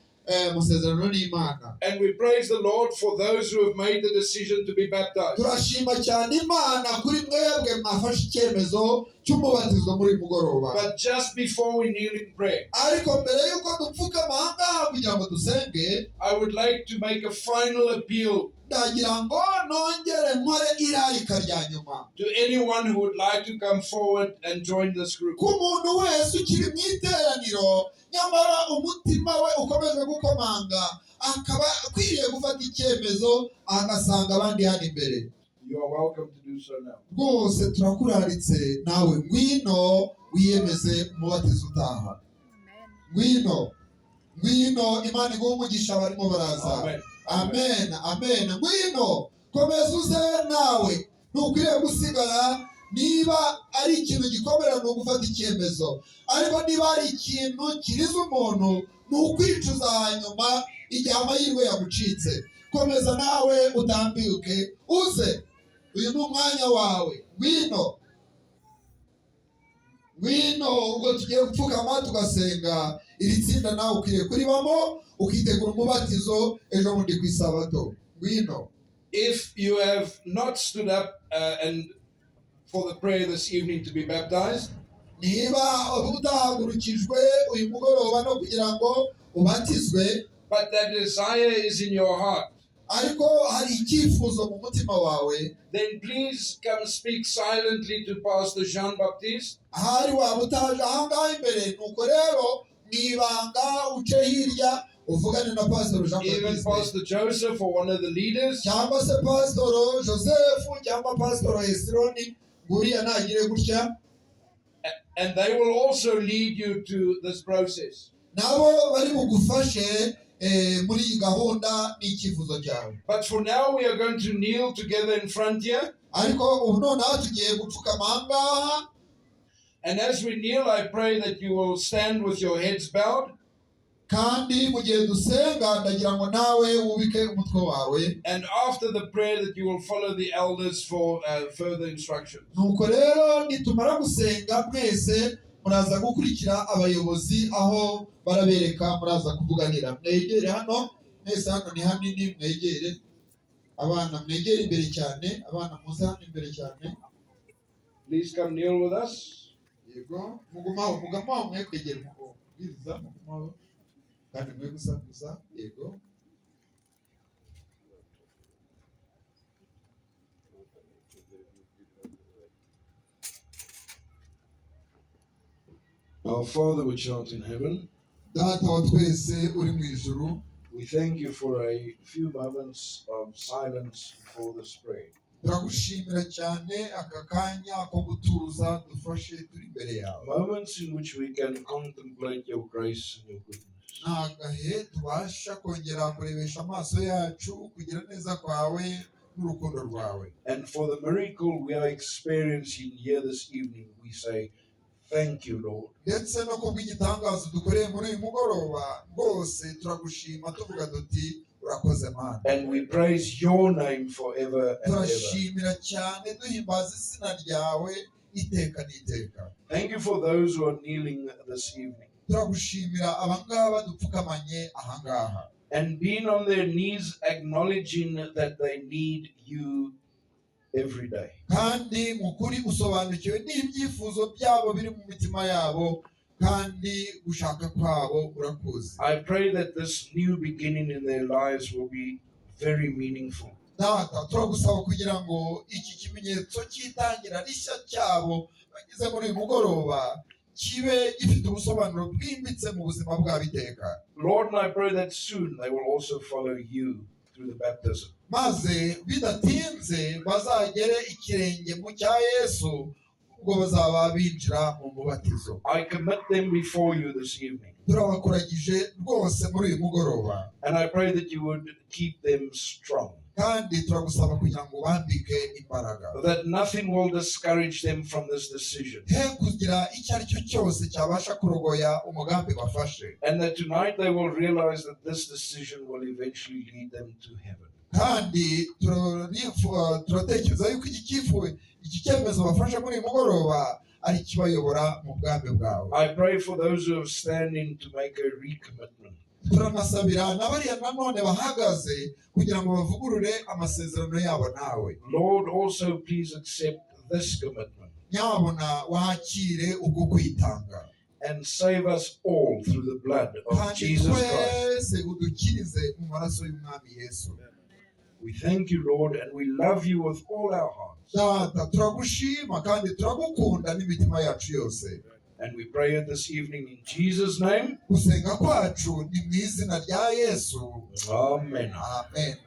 amasezerano n'Imana. And we praise the Lord for those who have made the decision to be baptized. Turashima cyane Imana kuri mwebwe mwafashe icyemezo cy'umubatizo muri mugoroba. But just before we kneel in prayer, Ariko mbere yuko dupfukama ahangaha kugira ngo dusenge, I would like to make a final appeal ndagira ngo nongere nkore irarika rya nyuma to anyone who would like to come forward and join this group. ku muntu wese ukiri mu iteraniro nyamara umutima we ukomeje gukomanga, akaba akwiriye gufata icyemezo agasanga abandi hano imbere. You are welcome to do so now. Rwose turakuraritse nawe ngwino wiyemeze umubatizo utaha. Ngwino Imana iguhe umugisha barimo baraza. Amen. Amen, amen. Ngwino komeza uze nawe, ntukwiriye gusigara. Niba ari ikintu gikomera ni ugufata icyemezo, ariko niba ari ikintu kiriza umuntu ni ukwicuza hanyuma igihe amahirwe yagucitse. Komeza nawe utambike uze, uyu ni umwanya wawe. Ngwino ubwo tugiye gupfukama tugasenga iri tsinda nawe ukwiriye kuribamo ukitegura umubatizo ejo bundi ku isabato. Ngwino. If you have not stood up and for the prayer this evening to be baptized, niba utahagurukijwe uyu mugoroba no kugira ngo ubatizwe, but that desire is in your heart, ariko hari icyifuzo mu mutima wawe, then please come speak silently to Pastor Jean-Baptiste. ahari waba utaje ahangaha imbere, nuko rero mwibanga uce hirya uvugane na Pastor Jean Even Baptiste, Pastor Joseph or one of the leaders. cyangwa se Pastor Joseph cyangwa Pastor Hesironi, nguriya nagire gutya, And they will also lead you to this process. nabo bari bugufashe muri iyi gahunda n'icyifuzo cyawe. But for now, we are going to kneel together in front here. Ariko ubu noneho tugiye gupfukama ahangaha. And as we kneel, I pray that you will stand with your heads bowed. Kandi mu gihe dusenga ndagira ngo nawe wubike umutwe wawe. And after the prayer, that you will follow the elders for further instructions. Nuko rero nitumara gusenga mwese muraza gukurikira abayobozi aho barabereka muraza kuvuganira. Mwegere hano, mwese hano ni hanini, mwegere. Abana mwegere imbere cyane, abana muze hano imbere cyane. Please come kneel with us. Yego, mugumaho mwe kwegera umubwiriza, mugumaho. Kandi mwe gusakuza, yego. Our Father which art in heaven, data wa twese uri mu ijuru, we thank you for a few moments of silence before this prayer. turagushimira cyane aka kanya ko gutuza dufashe turi imbere yawe. Moments in which we can contemplate your grace and your goodness. Nagahe tubasha kongera kurebesha amaso yacu kugira neza kwawe n'urukundo rwawe. And for the miracle we are experiencing here this evening, we say, thank you, Lord. Ndetse no kubw'igitangazo dukoreye muri uyu mugoroba rwose turagushima tuvuga duti urakoze Mana. And we praise your name forever and ever. Turashimira cyane duhimbaza izina ryawe iteka n'iteka. Thank you for those who are kneeling this evening Turagushimira abangaba dupfukamanye ahangaha. and being on their knees, acknowledging that they need you every day. Kandi mu kuri usobanukiwe n'ibyifuzo byabo biri mu mitima yabo kandi gushaka kwabo urakuzi. I pray that this new beginning in their lives will be very meaningful. Data turagusaba kugira ngo iki kimenyetso cy'itangira rishya cyabo bagize muri uyu mugoroba kibe gifite ubusobanuro bwimbitse mu buzima bwabo iteka. Lord, and I pray that soon they will also follow you through the baptism. Maze bidatinze bazagere ikirenge mu cya Yesu ubwo bazaba binjira mu mubatizo. I commit them before you this evening. Turabakuragije rwose muri uyu mugoroba. And I pray that you would keep them strong, Kandi turagusaba kugira ngo bambike imbaraga. that nothing will discourage them from this decision, He kugira icyo ari cyo cyose cyabasha kurogoya umugambi bafashe. and that tonight they will realize that this decision will eventually lead them to heaven. Kandi turatekereza yuko iki cyemezo bafashe muri uyu mugoroba ari kibayobora mu bwami bwawe. I pray for those who are standing to make a recommitment. Turanasabira n'abariya nanone bahagaze kugira ngo bavugurure amasezerano yabo nawe. Lord, also please accept this commitment Nyabona wakire ubwo kwitanga. and save us all through the blood of Kandi Jesus Christ. twese udukirize mu maraso y'umwami Yesu. We thank you, Lord, and we love you with all our hearts. Data turagushima kandi turagukunda n'imitima yacu yose. And we pray it this evening in Jesus' name. Gusenga kwacu ni mu izina rya Yesu. Amen. Amen.